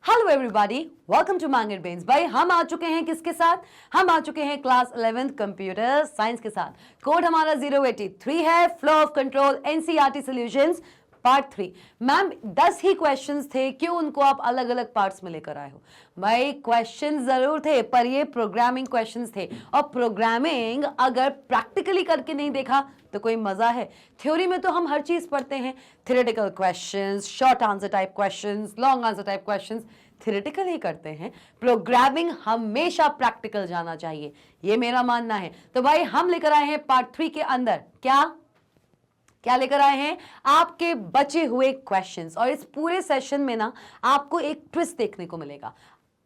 Hello everybody, welcome to मांगेर brains. भाई हम आ चुके हैं किसके साथ? हम आ चुके हैं क्लास 11th कंप्यूटर साइंस के साथ। कोड हमारा 083 है। Flow of control NCERT solutions part 3। Ma'am 10 he questions थे, क्यों उनको आप अलग अलग पार्ट्स में लेकर आए हो? भाई क्वेश्चंस जरूर थे पर ये प्रोग्रामिंग क्वेश्चंस थे, और प्रोग्रामिंग अगर प्रैक्टिकली करके नहीं देखा तो कोई मजा है? थ्योरी में तो हम हर चीज पढ़ते हैं, theoretical questions, short answer type questions, long answer type questions theoretical ही करते हैं। प्रोग्रामिंग हमेशा प्रैक्टिकल जाना चाहिए, ये मेरा मानना है। तो भाई हम लेकर आए हैं पार्ट 3 के अंदर क्या लेकर आए हैं? आपके बचे हुए क्वेश्चंस। और इस पूरे सेशन में ना आपको एक ट्विस्ट देखने को मिलेगा,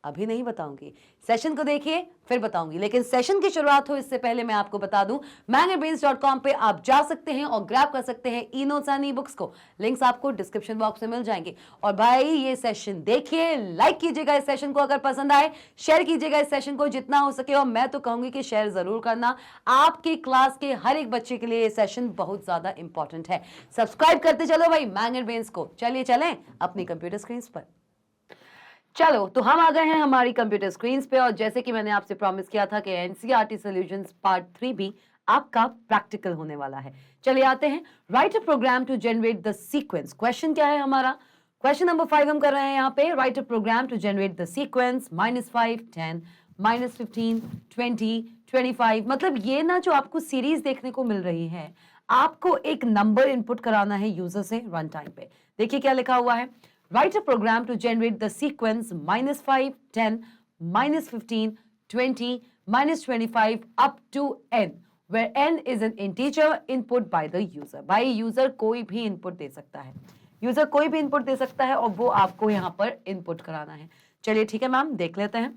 अभी नहीं बताऊंगी, सेशन को देखिए फिर बताऊंगी। लेकिन सेशन की शुरुआत हो इससे पहले मैं आपको बता दूं, mangerbrains.com पे आप जा सकते हैं और ग्रैब कर सकते हैं e notes and e books को। लिंक्स आपको डिस्क्रिप्शन बॉक्स में मिल जाएंगे। और भाई ये सेशन देखिए, लाइक कीजिएगा इस सेशन को, अगर पसंद आए शेयर कीजिएगा इस सेशन को जितना हो सके। और मैं तो कहूंगी कि शेयर जरूर करना, आपकी क्लास के हर एक बच्चे के लिए ये सेशन बहुत ज्यादा इंपॉर्टेंट है। सब्सक्राइब करते चलो भाई मैंगर ब्रेन्स को। चलिए चलें अपनी कंप्यूटर स्क्रीन पर। चलो तो हम आ गए हैं हमारी कंप्यूटर स्क्रीन पे, और जैसे कि मैंने आपसे प्रॉमिस किया था कि एनसीईआरटी सॉल्यूशंस पार्ट 3 भी आपका प्रैक्टिकल होने वाला है। चलिए आते हैं। Write a program to generate the sequence. Question क्या है हमारा? क्वेश्चन नंबर 5 हम कर रहे हैं यहाँ पे। Write a program to generate the sequence -5, 10, -15, 20, 25। मतलब ये ना जो आपको सीरीज देखने को मिल रही है, आपको एक नंबर इनपुट कराना है यूजर से रन टाइम पे। देखिए क्या लिखा हुआ है। Write a program to generate the sequence -5, 10, -15, 20, -25 up to n, where n is an integer input by the user. भाई यूजर कोई भी इनपुट दे सकता है, यूजर कोई भी इनपुट दे सकता है और वो आपको यहाँ पर इनपुट कराना है। चलिए ठीक है मैम, देख लेते हैं।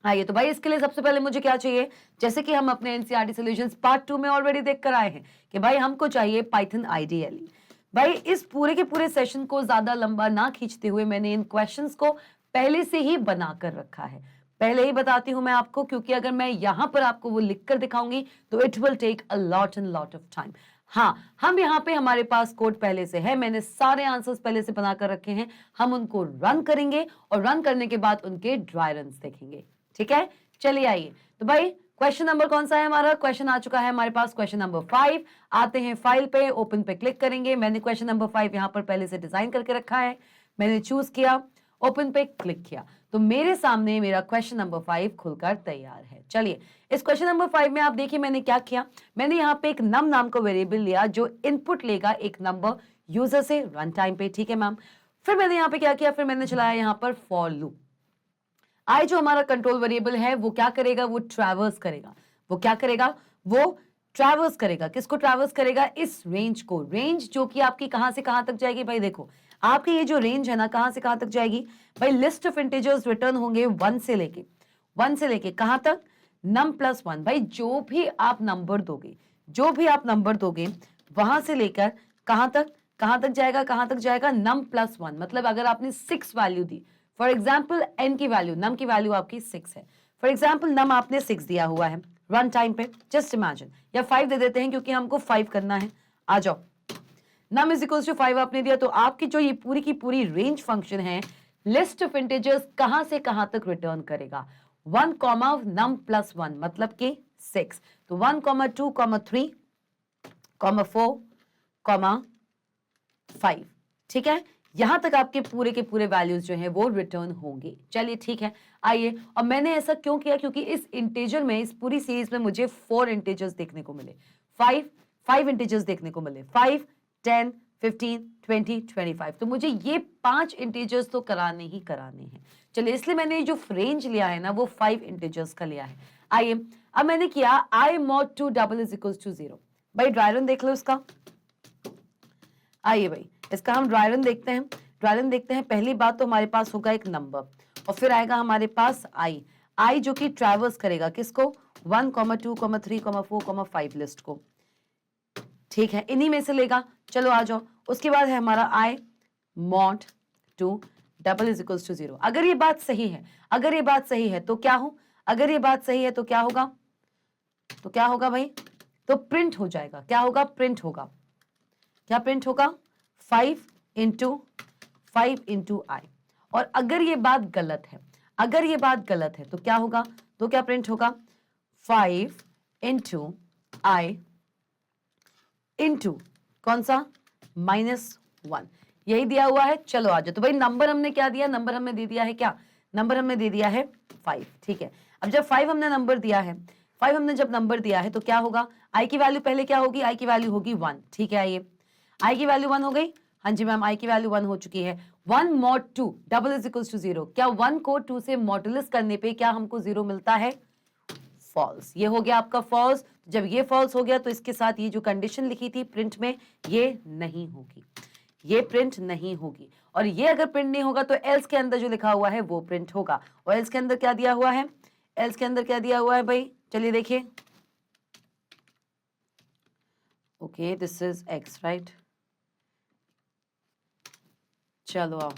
आइए तो भाई इसके लिए सबसे पहले मुझे क्या चाहिए? जैसे कि हम अपने एनसीईआरटी सॉल्यूशंस पार्ट 2 में ऑलरेडी देख कर आए हैं कि भाई हमको चाहिए पाइथन आईडीएलई। भाई इस पूरे के पूरे सेशन को ज्यादा लंबा ना खींचते हुए मैंने इन क्वेश्चंस को पहले से ही बनाकर रखा है। पहले ही बताती हूं मैं आपको, क्योंकि अगर मैं यहां पर आपको वो लिखकर दिखाऊंगी तो it will take a lot and lot of time. हाँ, हम यहाँ पे हमारे पास कोड पहले से है, मैंने सारे आंसर्स पहले से बनाकर रखे हैं। हम उनको रन करेंगे और रन करने के बाद उनके ड्राई रन्स देखेंगे। ठीक है, चलिए आइए। तो भाई क्वेश्चन नंबर कौन सा है हमारा? क्वेश्चन आ चुका है हमारे पास, क्वेश्चन नंबर 5। आते हैं फाइल पे, ओपन पे क्लिक करेंगे। मैंने क्वेश्चन नंबर 5 यहाँ पर पहले से डिजाइन करके रखा है, मैंने चूज किया, ओपन पे क्लिक किया, तो मेरे सामने मेरा क्वेश्चन नंबर 5 खुलकर तैयार है। चलिए इस क्वेश्चन नंबर 5 में आप देखिए मैंने क्या किया। मैंने यहाँ पे एक नम नाम का वेरिएबल लिया जो इनपुट लेगा एक नंबर यूजर से रन टाइम पे। ठीक है मैम। फिर मैंने यहाँ पे क्या किया, फिर मैंने चलाया यहाँ पर फॉर लूप। आई जो हमारा कंट्रोल वेरिएबल है वो क्या करेगा? वो ट्रैवर्स करेगा। वो क्या करेगा? वो ट्रैवर्स करेगा। किसको ट्रैवर्स करेगा? इस रेंज को। रेंज जो कि आपकी कहां से कहां तक जाएगी? भाई देखो आपकी ये जो रेंज है ना, कहां से कहां तक जाएगी? भाई लिस्ट ऑफ इंटीजर्स रिटर्न होंगे 1 से लेके कहां तक? num+1। भाई जो भी आप नंबर दोगे, जो भी आप नंबर दोगे वहां से लेकर कहां तक? कहां तक जाएगा? कहां तक जाएगा? num+1। मतलब अगर आपने 6 value the, for example n की वैल्यू, नम की वैल्यू आपकी 6 है, फॉर एग्जाम्पल नम आपने 6 दिया हुआ है रन टाइम पे, जस्ट इमेजिन, या 5 दे देते हैं क्योंकि हमको 5 करना है। आ जाओ, नम इज इक्वल्स टू 5 आपने दिया, तो आपकी जो ये पूरी की पूरी रेंज फंक्शन है, लिस्ट ऑफ इंटीजर्स कहां से कहां तक रिटर्न करेगा? 1, num+1 मतलब कि 6। तो 1, 2, 3, 4, 5। ठीक है, यहां तक आपके पूरे के पूरे वैल्यूज जो है वो रिटर्न होंगे। चलिए ठीक है, आइए। और मैंने ऐसा क्यों किया? क्योंकि इस इंटीजर में, इस पूरी सीरीज में मुझे 4 इंटीजर्स देखने को मिले, 5 इंटीजर्स देखने को मिले, 5, 10, 15, 20, 25। तो मुझे ये 5 इंटीजर्स तो कराने ही कराने हैं। चलिए इसलिए मैंने जो रेंज लिया है ना वो 5 इंटीजर्स का लिया है। आइए अब मैंने किया i mod 2 double is equals to 0। भाई ड्राई रन देख लो इसका। आइए भाई इसका हम ड्राई रन देखते हैं। ड्राई रन देखते हैं। पहली बात तो हमारे पास होगा एक नंबर, और फिर आएगा हमारे पास आई जो कि ट्रैवर्स करेगा किसको? 1, 2, 3, 4, 5 लिस्ट को। ठीक है, इन्हीं में से लेगा। चलो आ जाओ। उसके बाद है हमारा i mod 2 double is equals to 0। अगर ये बात सही है, अगर ये बात सही है तो क्या हो? अगर ये बात सही है तो क्या होगा? तो क्या होगा भाई? तो प्रिंट हो जाएगा। क्या होगा? प्रिंट होगा। क्या प्रिंट होगा? 5 इंटू आई। और अगर ये बात गलत है, अगर ये बात गलत है तो क्या होगा, तो क्या प्रिंट होगा, 5 इंटू आई इंटू कौन सा, -1, यही दिया हुआ है। चलो आ जाओ। तो भाई नंबर हमने क्या दिया, नंबर हमने दे दिया है क्या, नंबर हमने दे दिया है 5, ठीक है। अब जब 5 हमने नंबर दिया है, 5 हमने जब नंबर दिया है तो क्या होगा, आई की वैल्यू पहले क्या होगी, आई की वैल्यू होगी 1, ठीक है। आइए, आई की वैल्यू 1 हो गई, हाँ जी मैम आई की वैल्यू 1 हो चुकी है। 1 mod 2 double is equals to 0, क्या 1 को 2 से मॉड्यूलस करने पे क्या हमको 0 मिलता है, फॉल्स। ये हो गया आपका फॉल्स। जब ये फॉल्स हो गया तो इसके साथ ये जो कंडीशन लिखी थी प्रिंट में, ये नहीं होगी, ये प्रिंट नहीं होगी। और ये अगर प्रिंट नहीं होगा तो एल्स के अंदर जो लिखा हुआ है वो प्रिंट होगा। और एल्स के अंदर क्या दिया हुआ है, एल्स के अंदर क्या दिया हुआ है भाई, चलिए देखिए। Okay this is x right, चलो आओ,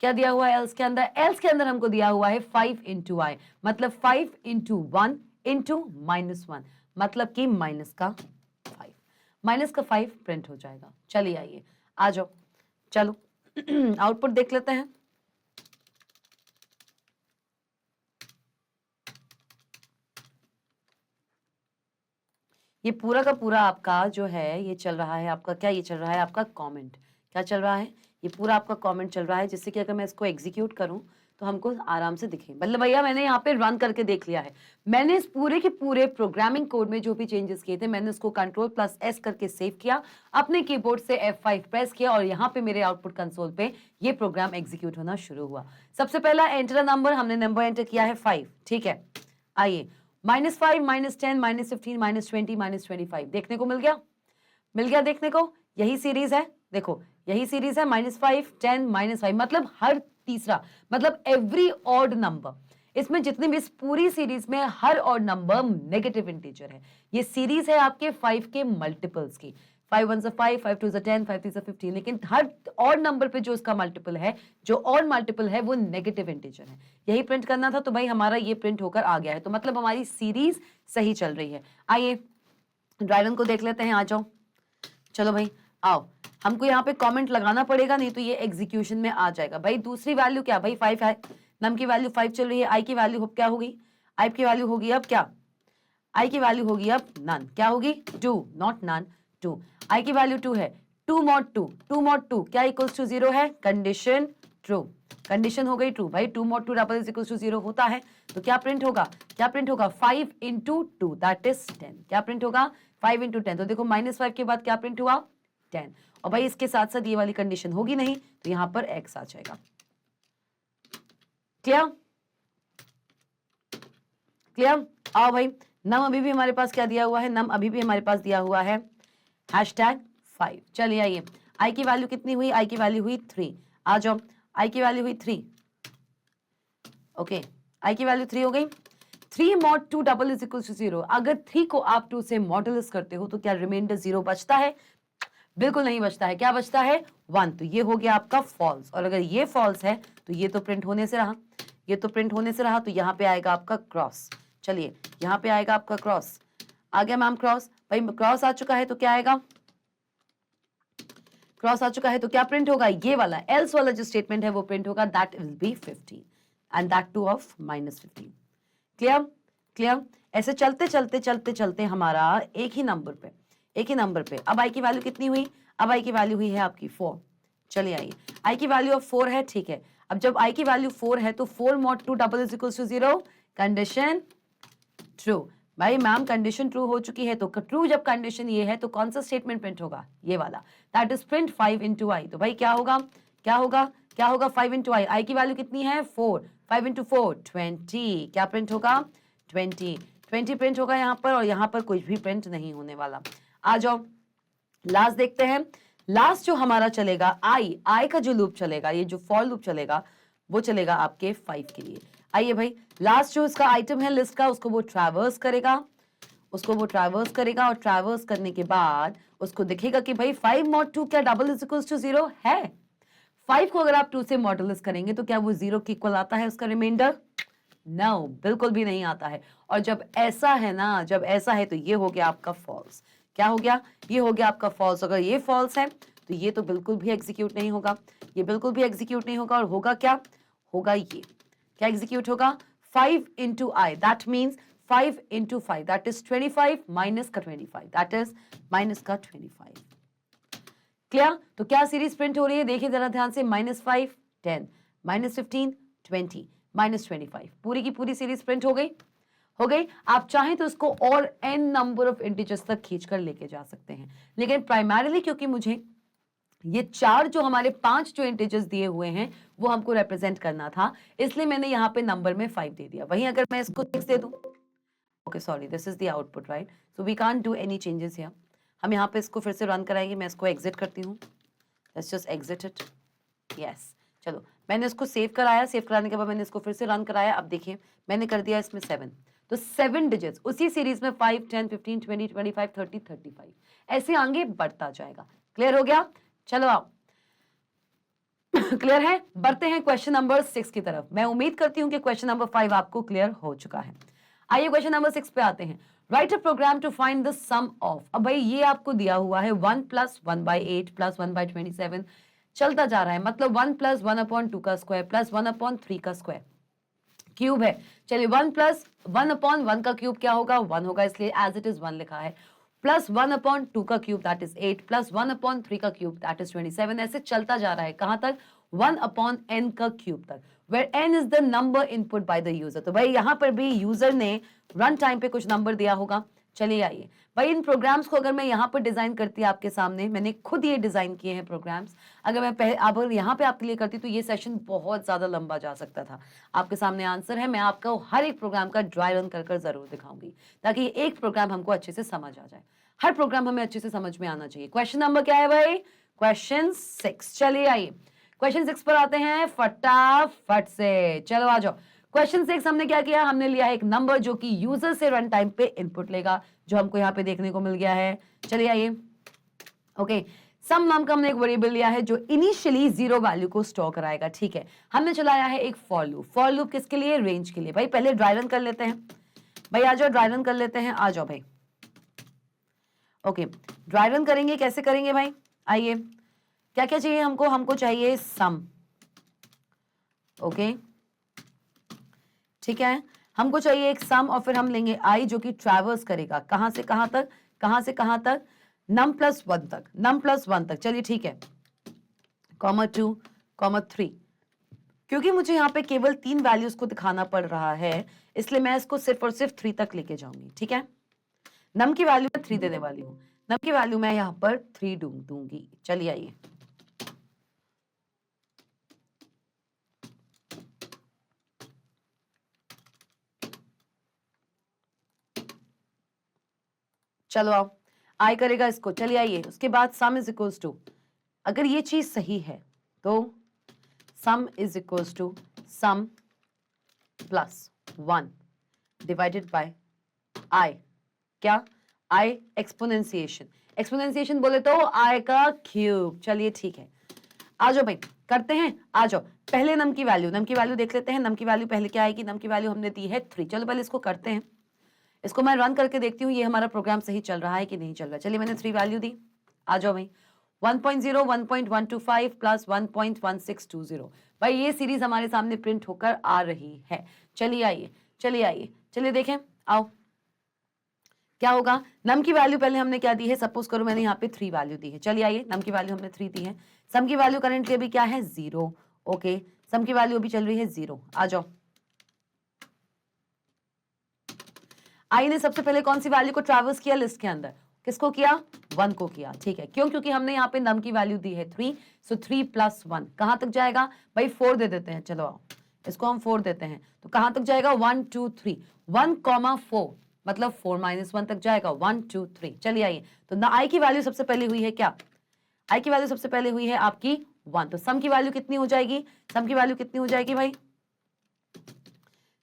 क्या दिया हुआ है एल्स के अंदर, एल्स के अंदर हमको दिया हुआ है 5 इंटू आई, मतलब 5 इंटू 1 इंटू -1, मतलब कि माइनस का 5, माइनस का 5 प्रिंट हो जाएगा। चलिए आइए आ जाओ, चलो आउटपुट देख लेते हैं। ये पूरा का पूरा आपका जो है ये चल रहा है आपका क्या, ये चल रहा है आपका कमेंट, क्या चल रहा है, ये पूरा आपका कमेंट चल रहा है, जिससे कि अगर मैं इसको एग्जीक्यूट करूं तो हमको आराम से दिखे। मतलब भैया मैंने यहाँ पे रन करके देख लिया है, मैंने इस पूरे के पूरे प्रोग्रामिंग कोड में जो भी चेंजेस किए थे मैंने उसको Ctrl+S करके सेव किया, अपने कीबोर्ड से F5 प्रेस किया और यहाँ पे मेरे आउटपुट कंसोल पे ये प्रोग्राम एग्जीक्यूट होना शुरू हुआ। सबसे पहला एंटर नंबर, हमने नंबर एंटर किया है 5, ठीक है। आइए -5, -10, -15, -20, -25 देखने को मिल गया, मिल गया देखने को, यही सीरीज है, देखो यही सीरीज है, -5, 10, -5, मतलब हर तीसरा, मतलब एवरी ऑड नंबर, इसमें जितने भी इस पूरी सीरीज में हर ऑड नंबर नेगेटिव इंटीजर है। ये सीरीज है आपके 5 के मल्टीपल्स की, 5 1 5, 5 2 10, 5 3 15, लेकिन हर ऑड नंबर पे जो इसका मल्टीपल है, जो ऑड मल्टीपल है वो नेगेटिव इंटीजर है। यही प्रिंट करना था, तो भाई हमारा ये प्रिंट होकर आ गया है, तो मतलब हमारी सीरीज सही चल रही है। आइए ड्राइवन को देख लेते हैं, आ जाओ, चलो भाई आओ, हमको यहाँ पे कमेंट लगाना पड़ेगा, नहीं तो ये एग्जीक्यूशन में आ जाएगा। भाई दूसरी वैल्यू क्या, भाई 5 है, नम की वैल्यू 5 चल रही है, आई की वैल्यू क्या होगी, आई की वैल्यू होगी अब क्या, आई की वैल्यू होगी अब नन, क्या होगी 2, नॉट नन 2, आई की वैल्यू 2 है, 2 mod 2, 2 mod 2 क्या इक्वल्स टू 0 है, कंडीशन ट्रू, कंडीशन हो गई ट्रू। भाई 2 mod 2 double is equals to 0 होता है, तो क्या प्रिंट होगा, क्या प्रिंट होगा, 5 इंटू 2 दैट इज 10, क्या प्रिंट होगा 5 इंटू 10, तो देखो -5 के बाद क्या प्रिंट हुआ 10, और भाई इसके साथ साथ ये वाली कंडीशन होगी नहीं, तो यहां पर x आ जाएगा। क्लियर, क्लियर, आओ भाई, नम अभी भी हमारे पास क्या दिया हुआ है, नम अभी भी हमारे पास दिया हुआ है #5। चलिए आइए, आई की वैल्यू कितनी हुई, आई की वैल्यू हुई 3, आ जाओ, आई की वैल्यू हुई 3, ओके आई की वैल्यू 3 हो गई। 3 mod 2 double is equal to 0, अगर 3 को आप 2 से मॉड्यूलस करते हो तो क्या रिमाइंडर 0 बचता है, बिल्कुल नहीं बचता है, क्या बचता है 1, तो ये हो गया आपका फॉल्स। और अगर ये फॉल्स है तो ये तो प्रिंट होने से रहा, ये तो प्रिंट होने से रहा, तो यहाँ पे आएगा आपका क्रॉस। चलिए यहाँ पे आएगा आपका क्रॉस, आ गया मैम क्रॉस, भाई क्रॉस आ चुका है तो क्या आएगा, क्रॉस आ चुका है तो क्या प्रिंट होगा, ये वाला एल्स वाला जो स्टेटमेंट है वो प्रिंट होगा, that will be 15 and that two of -15। Clear, clear, ऐसे चलते चलते चलते चलते हमारा एक ही नंबर पे, एक ही नंबर पे, अब आई की वैल्यू कितनी हुई, अब आई की वैल्यू हुई है आपकी 4। चलिए आइए, आई की वैल्यू ऑफ 4 है, ठीक है। अब जब आई की वैल्यू 4 है तो 4 mod 2 double is equal to 0, condition true. भाई मैम कंडीशन ट्रू हो चुकी है, तो ट्रू जब कंडीशन ये है तो कौन सा स्टेटमेंट प्रिंट होगा, ये वाला, दैट इज प्रिंट 5 इंटू आई। तो भाई क्या होगा, क्या होगा, क्या होगा 5 इंटू आई, आई की वैल्यू कितनी है 4, 5 इंटू 4 20, क्या प्रिंट होगा 20, 20 प्रिंट होगा यहाँ पर, और यहाँ पर कुछ भी प्रिंट नहीं होने वाला। आ जाओ लास्ट देखते हैं, लास्ट जो हमारा चलेगा आई का जो लूप चलेगा, ये जो फॉर लूप चलेगा वो चलेगा आपके 5 के लिए। आइए भाई, लास्ट जो इसका आइटम है लिस्ट का, उसको वो ट्रैवर्स करेगा, उसको वो ट्रैवर्स करेगा, और ट्रैवर्स करने के बाद उसको दिखेगा कि भाई 5 mod 2 क्या डबल इज इक्वल टू 0 है। 5 को अगर आप 2 से मॉड्यूलस करेंगे तो क्या वो 0 के इक्वल आता है उसका रिमाइंडर, नो बिल्कुल भी नहीं आता है। और जब ऐसा है ना, जब ऐसा है तो ये हो गया आपका फॉल्स, क्या हो गया, ये हो गया आपका फॉल्स। अगर ये फॉल्स है तो ये तो बिल्कुल भी एग्जीक्यूट नहीं होगा, ये बिल्कुल भी एग्जीक्यूट नहीं होगा, और होगा क्या, होगा ये, क्या एग्जीक्यूट होगा, 5 into I, that means 5 into 5, that is 25 minus का 25, that is minus का 25. क्लियर? तो क्या सीरीज प्रिंट हो रही है, देखिए जरा ध्यान से, -5 10, -15 20, -25, पूरी की पूरी सीरीज प्रिंट हो गई, हो गई। आप चाहें तो इसको और n नंबर ऑफ इंटीजर्स तक खींचकर लेके जा सकते हैं, लेकिन प्राइमरीली क्योंकि मुझे ये 4 जो हमारे 5 जो इंटीजर्स दिए हुए हैं वो हमको रिप्रेजेंट करना था, इसलिए मैंने यहाँ पे नंबर में 5 दे दिया। वहीं अगर मैं इसको 6 दे दूं, okay sorry, this is the output, right, so we can't do any changes here. हम यहाँ पे इसको फिर से रन कराएंगे, मैं इसको एग्जिट करती हूँ, let's just exit it, yes. चलो मैंने इसको सेव कराया, सेव कराने के बाद मैंने इसको फिर से रन कराया। अब देखिए मैंने कर दिया इसमें 7, तो 7 डिजिट्स उसी सीरीज में 5 10 15 20 25 30 35 ऐसे आगे बढ़ता जाएगा। क्लियर हो गया? चलो आओ क्लियर है? बढ़ते हैं क्वेश्चन नंबर 6 की तरफ। मैं उम्मीद करती हूं कि क्वेश्चन नंबर 5 आपको क्लियर हो चुका है। आइए क्वेश्चन नंबर 6 पे आते हैं। Write a program to find the sum of, अब भाई ये आपको दिया हुआ है 1 + 1/8 + 1/27 चलता जा रहा है, मतलब 1 + 1/2 का स्क्वायर प्लस 1/3 का स्क्वायर क्यूब है। चलिए 1 + 1/1 का क्यूब क्या होगा, 1 होगा, इसलिए एज इट इज 1 लिखा है, प्लस 1/2 का क्यूब दैट इज 8 प्लस 1/3 का क्यूब दैट इज 27, ऐसे चलता जा रहा है कहां तक, 1/n का क्यूब तक, where n is the number input by the user. तो भाई यहां पर भी यूजर ने रन टाइम पे कुछ नंबर दिया होगा। चलिए आइए भाई इन प्रोग्राम्स को अगर मैं यहाँ पर डिजाइन करती आपके सामने, मैंने खुद ये डिजाइन किए हैं प्रोग्राम्स, अगर मैं अब यहाँ पे आपके लिए करती तो ये सेशन बहुत ज्यादा लंबा जा सकता था। आपके सामने आंसर है, मैं आपको हर एक प्रोग्राम का ड्राई रन कर जरूर दिखाऊंगी ताकि एक प्रोग्राम हमको अच्छे से समझ आ जाए। हर प्रोग्राम हमें अच्छे से समझ में आना चाहिए। क्वेश्चन नंबर क्या है भाई, क्वेश्चन 6। चलिए आइए क्वेश्चन 6 पर आते हैं फटाफट से, चलो आ जाओ। क्वेश्चन 6 हमने क्या किया, हमने लिया है एक नंबर जो कि यूजर से रन टाइम पे इनपुट लेगा, जो हमको यहाँ पे देखने को मिल गया है। चलिए आइए, ओके, सम नाम का हमने एक वेरिएबल लिया है जो इनिशियली 0 वैल्यू को स्टोर कराएगा। ठीक है, हमने चलाया है एक फॉर लूप। फॉर लूप किसके लिए, रेंज के लिए। भाई पहले ड्राई रन कर लेते हैं, भाई आ जाओ ड्राई रन कर लेते हैं, आ जाओ भाई। ओके ड्राई रन करेंगे, कैसे करेंगे भाई, आइए क्या क्या चाहिए हमको, हमको चाहिए सम, ओके ठीक है, हमको चाहिए एक सम और फिर हम लेंगे आई जो कि ट्रैवर्स करेगा कहां से कहां तक, कहां से कहां तक, num + 1 तक, num + 1 तक। चलिए ठीक है, (2, 3), क्योंकि मुझे यहाँ पे केवल 3 वैल्यूज को दिखाना पड़ रहा है इसलिए मैं इसको सिर्फ और सिर्फ 3 तक लेके जाऊंगी। ठीक है, नम की वैल्यू मैं 3 देने वाली हूँ, नम की वैल्यू मैं यहाँ पर 3 दूंगी। चलिए आइए, चलो आओ, आई करेगा इसको। चलिए आइए, उसके बाद सम इज इक्वल्स टू, अगर ये चीज सही है तो sum is equals to sum plus 1 divided by i, क्या, आई एक्सपोनेंशिएशन, एक्सपोनेंशिएशन बोले तो आई का क्यूब। चलिए ठीक है, आ जाओ भाई करते हैं, आ जाओ। पहले नम की वैल्यू देख लेते हैं। नम की वैल्यू पहले क्या आएगी, नम की वैल्यू हमने दी है 3। चलो पहले इसको करते हैं, इसको मैं रन करके देखती हूँ ये हमारा प्रोग्राम सही चल रहा है कि नहीं चल रहा है। चलिए मैंने 3 वैल्यू दी, आ जाओ भाई। 1.0 1.125 प्लस 1.1620, भाई ये सीरीज हमारे सामने प्रिंट होकर आ रही है। चलिए आइए, चलिए आइए, चलिए देखें, आओ क्या होगा। नम की वैल्यू पहले हमने क्या दी है, सपोज करो मैंने यहाँ पे 3 वैल्यू दी है। चलिए आइए, नम की वैल्यू हमने 3 दी है, सम की वैल्यू करंटली अभी क्या है 0, ओके, सम की वैल्यू अभी चल रही है 0। आ जाओ, आई ने सबसे पहले कौन सी वैल्यू को ट्रैवर्स किया लिस्ट के अंदर, किसको किया, 1 को किया। ठीक है, क्यों, क्योंकि हमने यहाँ पे नम की वैल्यू दी है 3, सो 3 + 1 कहां तक जाएगा भाई, 4 दे देते हैं। चलो आओ, इसको हम 4 देते हैं तो कहां तक जाएगा, 1 2 3, 1,4 मतलब 4 - 1 तक जाएगा, 1 2 3। चलिए आइए, तो ना आई की वैल्यू सबसे पहले हुई है क्या, आई की वैल्यू सबसे पहले हुई है आपकी 1, तो सम की वैल्यू कितनी हो जाएगी, सम की वैल्यू कितनी हो जाएगी भाई,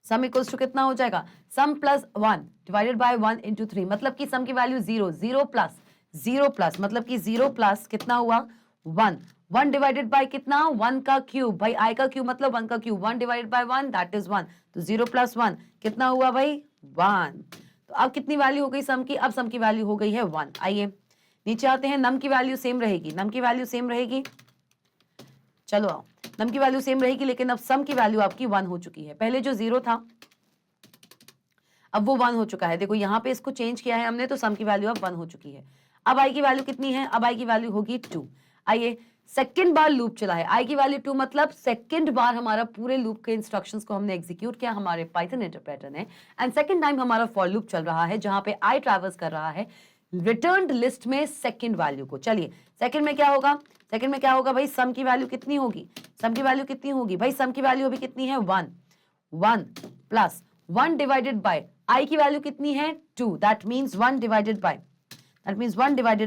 सम इक्वल्स टू कितना हो जाएगा, सम प्लस 1 डिवाइडेड बाय 1 इंटू 3, मतलब कि सम की वैल्यू 0, 0 प्लस मतलब कि 0 प्लस कितना हुआ 1, 1 डिवाइडेड बाय कितना 1 का क्यूब, भाई आई का क्यूब मतलब 1 का cube, 1 divided bye 1 that is 1, तो 0 + 1 कितना हुआ भाई 1। तो अब कितनी वैल्यू हो गई सम की, अब सम की वैल्यू हो गई है 1। आइए नीचे आते हैं, नम की वैल्यू सेम रहेगी, नम की वैल्यू सेम रहेगी, चलो आओ, नम की वैल्यू सेम रहेगी, लेकिन अब सम की वैल्यू आपकी 1 हो चुकी है। पहले जो 0 था अब वो 1 हो चुका है। देखो यहाँ पे इसको चेंज किया है हमने, तो सम की वैल्यू अब 1 हो चुकी है। अब आई की वैल्यू कितनी है? अब आई की वैल्यू होगी 2। आइए, सेकंड बार लूप चला है, आई की वैल्यू 2 मतलब सेकंड बार हमारा पूरे लूप के इंस्ट्रक्शंस को हमने एग्जीक्यूट किया हमारे पाइथन इंटरप्रेटर ने, एंड सेकंड टाइम हमारा फॉर लूप चल रहा है जहां पे आई ट्रैवर्स कर रहा है रिटर्न्ड लिस्ट में सेकंड वैल्यू को। चलिए, सेकंड में क्या होगा? सेकंड में क्या होगा भाई? सम की वैल्यू कितनी होगी? सम की वैल्यू कितनी होगी भाई? सम की वैल्यू अभी कितनी है? 1 1 प्लस 1 डिवाइडेड बाय आई की वैल्यू कितनी है? 2, दैट मींस 1 डिवाइडेड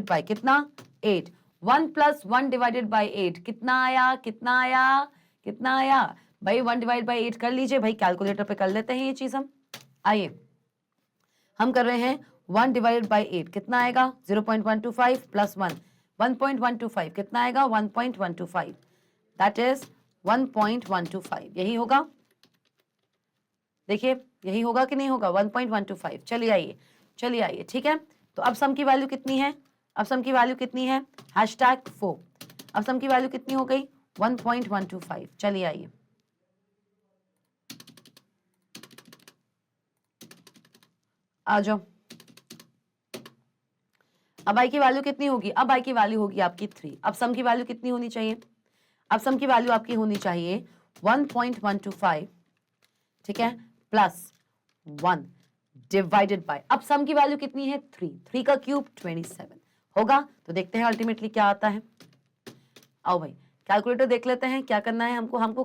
बाय कितना? 8। 1 प्लस 1 डिवाइडेड बाय 8 कितना आया? कितना आया? कितना आया भाई? 1 डिवाइड बाय 8 कर लीजिए भाई, कैलकुलेटर पे कर लेते हैं ये चीज हम। आइए, हम कर रहे हैं 1 डिवाइडेड बाय 8 कितना आएगा? 0.125 प्लस 1 1.125 कितना आएगा? 1.125, दैट इज 1.125। यही होगा, देखिए यही होगा कि नहीं होगा? 1.125। चलिए आइए, चलिए आइए, ठीक है। तो अब सम की वैल्यू कितनी है? अब सम की वैल्यू कितनी है? #4। अब सम की वैल्यू कितनी हो गई? 1.125। चलिए आइए, आ जाओ। अब आई की वैल्यू कितनी होगी? अब आई की वैल्यू होगी आपकी 3। अब सम की वैल्यू कितनी होनी चाहिए? अब सम की वैल्यू आपकी होनी चाहिए 1.125, ठीक है, प्लस 1 डिवाइडेड बाय, अब सम की वैल्यू कितनी है? 3। 3 का क्यूब 27 होगा। तो देखते हैं अल्टीमेटली क्या आता है। आओ भाई, कैलकुलेटर देख लेते हैं क्या करना है हमको। हमको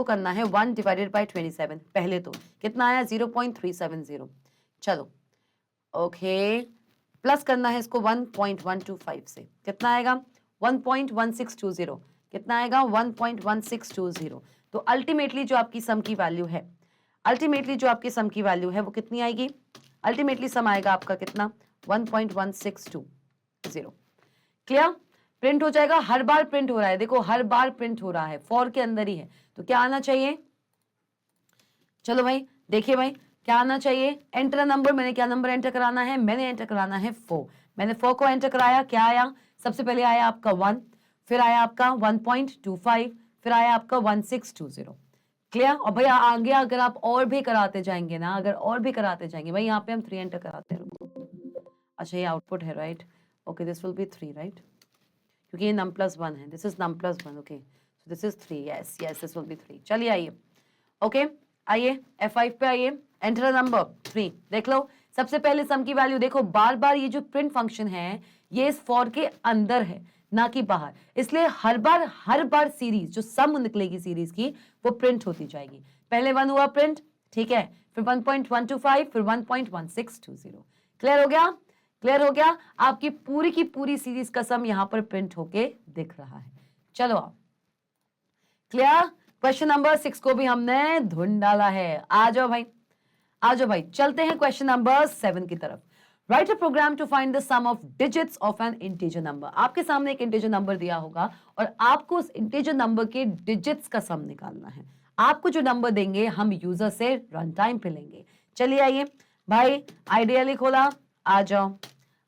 करना है 1 डिवाइडेड बाय 27। पहले तो कितना आया? 0.370। चलो ओके, प्लस करना है इसको 1.125 से, कितना आएगा? 1.1620। कितना आएगा? 1.1620। तो अल्टीमेटली जो आपकी सम की वैल्यू है, वो कितनी आएगी? अल्टीमेटली सम आएगा आपका कितना? 1.1620। क्लियर? प्रिंट हो जाएगा, हर बार प्रिंट हो रहा है, देखो हर बार प्रिंट हो रहा है, फॉर के अंदर ही है, तो क्या आना चाहिए? चलो भाई देखिए भाई, क्या आना चाहिए? Enter number. मैंने क्या नंबर एंटर कराना है? मैंने एंटर कराना है 4। मैंने 4 को एंटर कराया, क्या आया? सबसे पहले आया आपका 1, फिर आया आपका 1.25, फिर आया आपका 1620। क्लियर? और भैया आगे अगर आप और भी कराते जाएंगे ना, अगर और भी कराते जाएंगे भाई, यहाँ पे हम 3 एंटर कराते हैं, रुको। अच्छा ये आउटपुट है, right? Okay, this will be 3, right? क्योंकि ये num plus 1 है, this is num plus 1, okay, so this is 3, yes yes, this will be 3। चलिए आइए, ओके आइए F5 पे आइए, एंटर नंबर 3। देख लो, सबसे पहले सम की वैल्यू देखो, बार बार ये जो प्रिंट फंक्शन है ये इस फॉर के अंदर है ना कि बाहर, इसलिए हर बार सीरीज जो सम निकलेगी सीरीज की वो प्रिंट होती जाएगी। पहले 1 हुआ प्रिंट, ठीक है, फिर 1.125, फिर 1.1620। क्लियर हो गया? क्लियर हो गया? आपकी पूरी की पूरी सीरीज का सम यहां पर प्रिंट होके दिख रहा है। चलो आओ, क्लियर? क्वेश्चन नंबर 6 को भी हमने ढूंढ डाला है। आ जाओ भाई, आ जाओ भाई, चलते हैं क्वेश्चन नंबर 7 की तरफ। Write a program to find the sum of digits of an integer number. आपके सामने एक इंटीजर नंबर दिया होगा और आपको उस इंटीजर नंबर के डिजिट्स का सम निकालना है। आपको जो नंबर देंगे हम यूजर से रन टाइम पे लेंगे। चलिए आइए भाई, आइडियली खोला, आ जाओ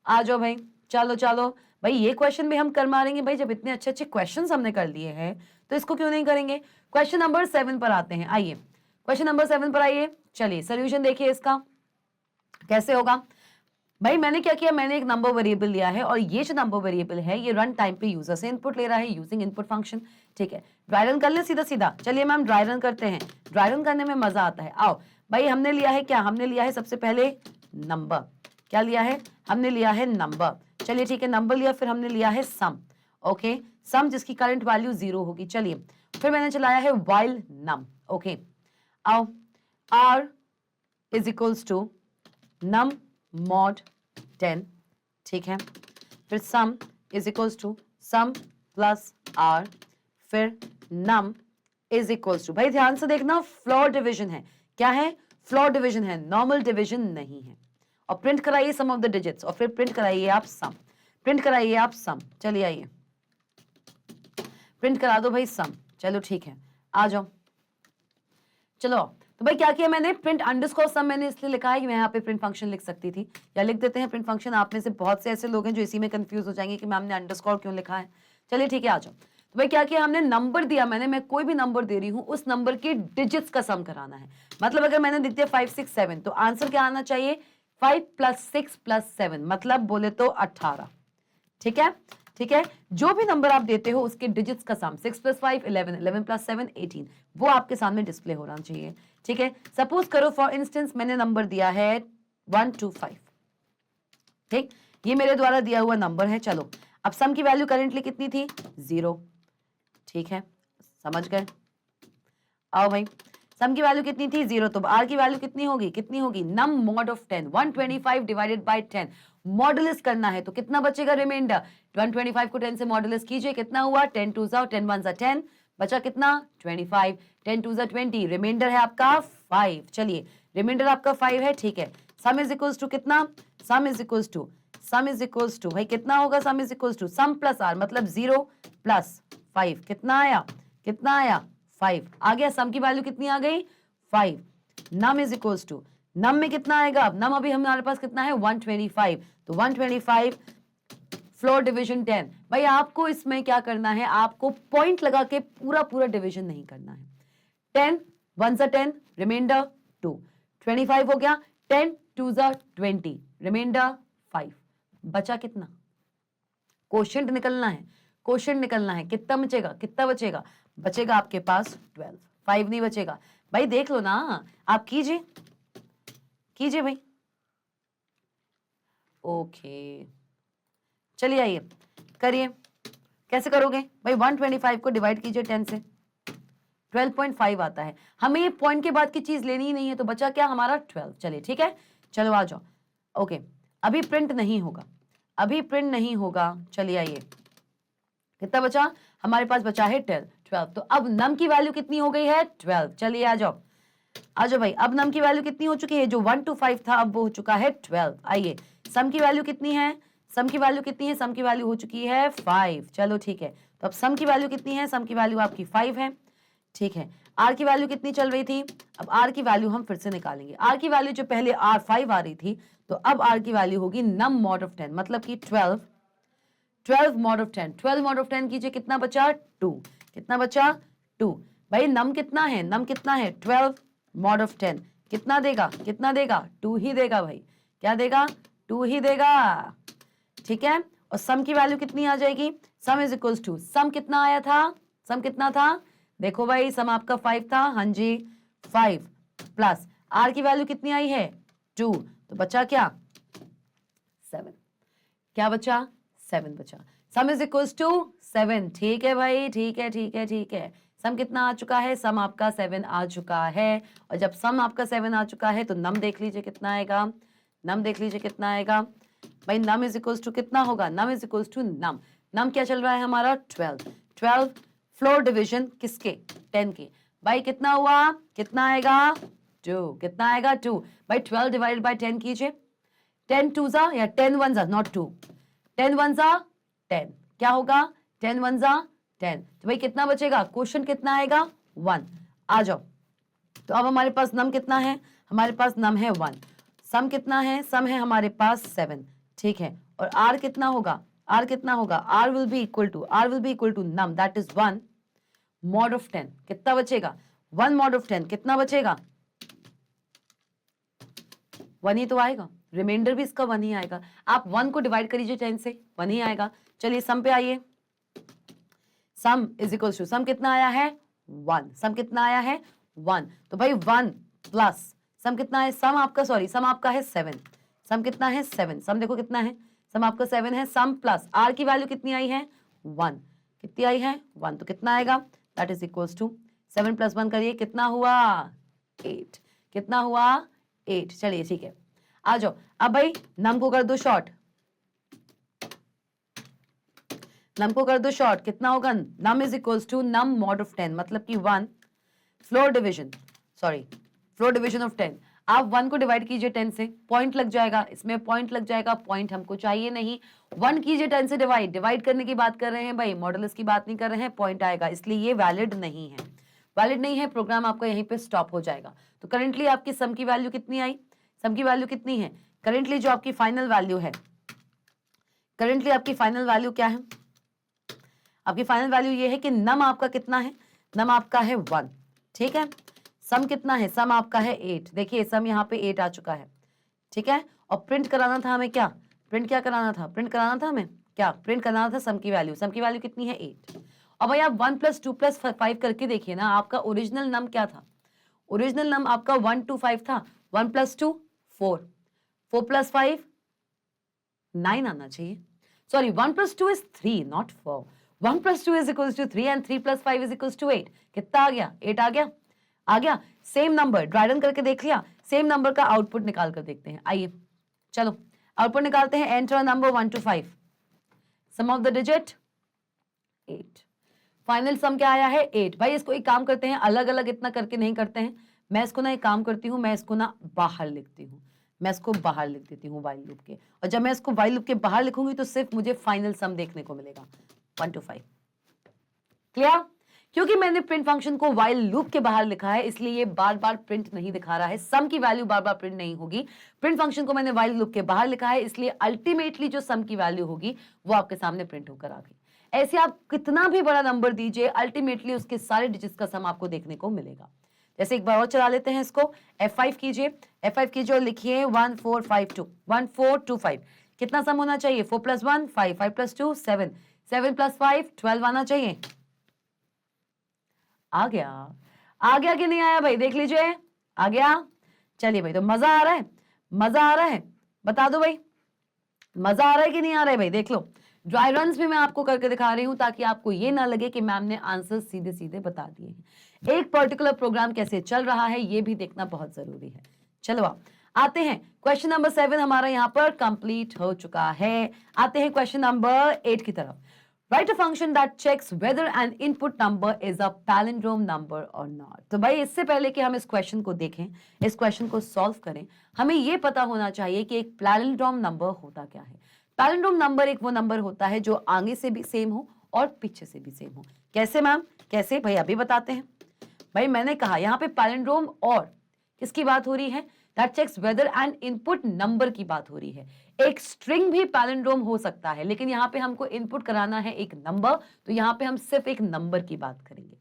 भाई, चलो चलो भाई, ये क्वेश्चन भी हम कर मारेंगे भाई, जब इतने अच्छे अच्छे क्वेश्चंस हमने कर लिए हैं तो इसको क्यों नहीं करेंगे। क्वेश्चन नंबर 7 पर आते हैं, आइए क्वेश्चन नंबर 7 पर आइए। चलिए सोल्यूशन देखिए इसका कैसे होगा। भाई मैंने क्या किया, मैंने एक नंबर वेरिएबल लिया है और ये जो नंबर वेरिएबल है ये रन टाइम पे यूजर से इनपुट ले रहा है यूजिंग इनपुट फंक्शन। ठीक है, ड्राई रन कर ले सीधा सीधा। चलिए मैम ड्राई रन करते हैं, ड्राई रन करने में मजा आता है। आओ भाई, हमने लिया है क्या? हमने लिया है सबसे पहले नंबर। क्या लिया है? हमने लिया है नंबर। चलिए ठीक है, नंबर लिया, फिर हमने लिया है सम। ओके, सम जिसकी करंट वैल्यू 0 होगी। चलिए फिर मैंने चलाया है व्हाइल नम। ओके, आओ r is equals to num mod 10, ठीक है, फिर sum is equals to sum plus r, फिर नम इज इक्वल्स टू, भाई ध्यान से देखना, फ्लोर डिवीजन है। क्या है? फ्लोर डिवीजन है, नॉर्मल डिवीजन नहीं है। और प्रिंट कराइए सम ऑफ द डिजिट्स और फिर प्रिंट कराइए आप सम, प्रिंट कराइए आप सम। चलिए आइए प्रिंट करा दो भाई सम। चलो ठीक है, आ जाओ। चलो तो भाई क्या किया मैंने, प्रिंट अंडरस्कोर सम मैंने इसलिए लिखा है कि मैं यहाँ पे प्रिंट फंक्शन लिख सकती थी, या लिख देते हैं प्रिंट फंक्शन। आप में से बहुत से ऐसे लोग हैं जो इसी में कंफ्यूज हो जाएंगे कि मैम ने अंडरस्कोर क्यों लिखा है। चलिए ठीक है, आ जाओ। तो भाई क्या किया हमने, नंबर दिया मैंने, मैं कोई भी नंबर दे रही हूँ, उस नंबर के डिजिट्स का सम कराना है। मतलब अगर मैंने दिख दिया 5 6 7, तो आंसर क्या आना चाहिए, 5 + 6 + 7, मतलब बोले तो 18। ठीक है, ठीक है। जो भी नंबर आप देते हो उसके डिजिट्स का सम, 6 + 5 11, 11 + 7 18, वो आपके सामने डिस्प्ले होना चाहिए। ठीक है, सपोज करो फॉर इंस्टेंस मैंने नंबर दिया है 1 2 5। ठीक, ये मेरे द्वारा दिया हुआ नंबर है। चलो अब सम की वैल्यू करेंटली कितनी थी, 0। ठीक है, समझ गए। आओ भाई, सम की वैल्यू कितनी थी, 0, तो आर की वैल्यू कितनी होगी, कितनी होगी, num mod of 10, 125 divided by 10, modulus करना है तो कितना बचेगा रिमाइंडर, 125 को 10 से मॉडुलस कीजिए, कितना हुआ, 10 2 ज़ा 10 1 ज़ा 10, बचा कितना 25, 10 2 ज़ा 20, रिमाइंडर है आपका 5। चलिए रिमाइंडर आपका 5 है। ठीक है, सम इज इक्वल्स टू कितना, सम इज इक्वल्स टू भाई कितना होगा, sum is equals to sum plus r, मतलब 0 + 5, कितना आया, कितना आया 5 आ गया। सम की वैल्यू कितनी आ गई, 5। नम इज इक्वल्स टू, नम में कितना आएगा, अब नम अभी हमारे पास कितना है 125, तो 125 फ्लोर डिवीजन 10। भाई आपको इसमें क्या करना है, आपको पॉइंट लगा के पूरा पूरा डिवीजन नहीं करना है। 10 1 ज़ा 10, रिमाइंडर 2, 25 हो गया, 10 2 ज़ा 20, रिमाइंडर 5, बचा कितना, क्वोशिएंट निकलना है, क्वोशिएंट निकलना है, कितना बचेगा, कितना बचेगा, बचेगा आपके पास 12, 5 नहीं बचेगा। भाई देख लो ना, आप कीजिए कीजिए भाई। ओके चलिए आइए करिए, कैसे करोगे भाई, 125 को डिवाइड कीजिए 10 से, 12.5 आता है। हमें ये पॉइंट के बाद की चीज लेनी ही नहीं है, तो बचा क्या हमारा 12। चलिए ठीक है, चलो आ जाओ। ओके, अभी प्रिंट नहीं होगा, अभी प्रिंट नहीं होगा। चलिए आइए, कितना बचा हमारे पास, बचा है 12। तो अब नम की वैल्यू कितनी हो गई है, 12। चलिए आ जाओ, आ जाओ भाई। अब नम की वैल्यू कितनी हो चुकी है, जो 1 2 5 था अब वो हो चुका है 12। आइए, सम की वैल्यू कितनी है, सम की वैल्यू कितनी है, सम की वैल्यू हो चुकी है 5। चलो ठीक है, तो अब सम की वैल्यू कितनी है, सम की वैल्यू आपकी 5 है। ठीक है, आर की वैल्यू कितनी चल रही थी, अब आर की वैल्यू हम फिर से निकालेंगे। आर की वैल्यू जो पहले आर 5 आ रही थी, तो अब आर की वैल्यू होगी नम मॉड ऑफ 10, मतलब कि 12 मॉड ऑफ 10, 12 मॉड ऑफ 10 कीजिए, कितना बचा 2, कितना बचा 2। भाई नम कितना है, नम कितना है 12 मॉड ऑफ 10, कितना देगा, कितना देगा 2 ही देगा भाई, क्या देगा 2 ही देगा। ठीक है, और सम की वैल्यू कितनी आ जाएगी, सम इज इक्वल्स टू, सम कितना आया था, सम कितना था, देखो भाई सम आपका 5 था, हाँ जी 5 प्लस आर की वैल्यू कितनी आई है 2, तो बचा क्या 7, क्या बचा 7 बचा। Sum is equals to 7। ठीक है भाई, ठीक है ठीक है ठीक है, सम कितना आ चुका है, सम आपका 7 आ चुका है। और जब सम आपका 7 आ चुका है तो नम देख लीजिए कितना आएगा, नम देख लीजिए कितना आएगा भाई, नम इज इक्वल्स टू कितना होगा, नम इज इक्वल्स टू नम, नम क्या चल रहा है हमारा 12, 12 फ्लोर डिवीजन किसके 10 के, भाई कितना हुआ, कितना आएगा 2, कितना आएगा 2। भाई 12 डिवाइडेड बाय 10 कीजिए, 10 2 ज़ा या 10 1 ज़ा, नॉट 2, 10 1 ज़ा 10, क्या होगा 10 1 ज़ा 10, तो भाई कितना बचेगा, क्वेश्चन कितना आएगा 1। आ जाओ, तो अब हमारे पास नम कितना है, हमारे पास नम है 1, सम कितना है, सम है हमारे पास 7। ठीक है, और आर कितना होगा, आर कितना होगा, r will be equal to, r will be equal to num that is 1 mod of 10, कितना बचेगा 1 मॉड ऑफ 10, कितना बचेगा 1 ही तो आएगा, रिमाइंडर भी इसका 1 ही आएगा। आप 1 को डिवाइड करिए 10 से, 1 ही आएगा। चलिए सम पे आइए, सम इज इक्वल टू, सम कितना आया है 1, सम कितना आया है 1, तो भाई 1 प्लस सम कितना है, सम आपका सॉरी सम आपका है 7, सम कितना है 7, सम देखो कितना है, सम आपका 7 है, सम प्लस आर की वैल्यू कितनी आई है 1, कितनी आई है 1, तो कितना आएगा दैट इज इक्वल्स टू 7 + 1 करिए, कितना हुआ 8, कितना हुआ 8। चलिए ठीक है, आ जाओ अब भाई नम को कर दो शॉर्ट, नम को कर दो शॉर्ट, कितना होगा, num is equals to num mod of 10, मतलब कि 1 floor division, sorry floor division of 10। आप 1 को डिवाइड कीजिए 10 से, पॉइंट लग जाएगा, इसमें पॉइंट लग जाएगा, पॉइंट हमको चाहिए नहीं। 1 कीजिए 10 से डिवाइड, डिवाइड करने की बात कर रहे हैं भाई, मॉडुलस की बात नहीं कर रहे हैं, पॉइंट आएगा, इसलिए ये वैलिड नहीं है। वैलिड नहीं है, प्रोग्राम आपका यहीं पे स्टॉप हो जाएगा। तो करेंटली आपकी सम की वैल्यू कितनी आई? सम की वैल्यू कितनी है? करेंटली जो आपकी फाइनल वैल्यू है, करेंटली आपकी फाइनल वैल्यू क्या है? आपकी फाइनल वैल्यू ये है कि नम आपका कितना है? नम आपका है 1, ठीक है। सम कितना है? सम आपका है 8। देखिए सम यहाँ पे 8 आ चुका है, ठीक है। और प्रिंट कराना था हमें क्या? प्रिंट क्या कराना था? प्रिंट कराना था हमें क्या? प्रिंट कराना था सम की वैल्यू। सम की वैल्यू कितनी है? 8। और भाई आप 1 + 2 + 5 करके देखिए ना, आपका ओरिजिनल नम क्या था? ओरिजिनल नम आपका 1 2 5 था। 1 + 2 4, 4 + 5 9 आना चाहिए। Sorry, 1 + 2 is 3, not 4. 1 + 2 is equals to 3 and 3 + 5 is equals to 8. कितना आ गया? 8 आ गया? आ गया। सेम नंबर ड्राई रन करके देख लिया, सेम नंबर का आउटपुट निकाल कर देखते हैं। आइए चलो आउटपुट निकालते हैं। Enter number 1 to 5, sum of the digit 8। Final sum क्या आया है? 8। भाई इसको एक काम करते हैं, अलग अलग इतना करके नहीं करते हैं। मैं इसको ना एक काम करती हूँ, मैं इसको ना बाहर लिखती हूँ। मैं इसको बाहर लिख देती हूँ वाइल लूप के, और जब मैं इसको वाइल लूप के बाहर लिखूंगी तो सिर्फ मुझे फाइनल सम देखने को मिलेगा 1 to 5। क्लियर? क्योंकि मैंने प्रिंट फंक्शन को वाइल लूप के बाहर लिखा है, इसलिए ये बार बार प्रिंट नहीं दिखा रहा है। सम की वैल्यू बार बार प्रिंट नहीं होगी। प्रिंट फंक्शन को मैंने वाइल लूप के बाहर लिखा है, इसलिए अल्टीमेटली जो सम की वैल्यू होगी वो आपके सामने प्रिंट होकर आ गई। ऐसे आप कितना भी बड़ा नंबर दीजिए, अल्टीमेटली उसके सारे डिजिट्स का सम आपको देखने को मिलेगा। जैसे एक बार और चला लेते हैं इसको। F5 कीजिए, F5 कीजिए और लिखिए 1452, 1425। कितना सम होना चाहिए? 4 + 1 5, 5 + 2 7, 7 + 5 12 आना चाहिए। आ गया? आ गया कि नहीं आया भाई? देख लीजिए, आ गया। चलिए भाई, तो मजा आ रहा है? मजा आ रहा है? बता दो भाई, मजा आ रहा है कि नहीं आ रहा है भाई? देख लो, ड्राई रन्स भी मैं आपको करके दिखा रही हूं ताकि आपको ये ना लगे कि मैम ने आंसर सीधे सीधे बता दिए हैं। एक पर्टिकुलर प्रोग्राम कैसे चल रहा है ये भी देखना बहुत जरूरी है। चलो आप आते हैं, क्वेश्चन नंबर 7 हमारा यहाँ पर कंप्लीट हो चुका है। आते हैं क्वेश्चन नंबर 8 की तरफ। Write a function that checks whether an input number is a palindrome number or not. तो भाई इससे पहले कि हम इस क्वेश्चन को देखें, इस क्वेश्चन को सॉल्व करें, हमें यह पता होना चाहिए कि एक पैलिंड्रोम नंबर होता क्या है। पैलिंड्रोम नंबर एक वो नंबर होता है जो आगे से भी सेम हो और पीछे से भी सेम हो। कैसे मैम? कैसे भाई? अभी बताते हैं। भाई मैंने कहा यहाँ पे पैलिंड्रोम और किसकी बात हो रही है? That checks whether and input number की बात हो रही है। एक स्ट्रिंग भी पैलिंड्रोम हो सकता है, लेकिन यहाँ पे हमको इनपुट कराना है एक नंबर, तो यहाँ पे हम सिर्फ एक नंबर की बात करेंगे।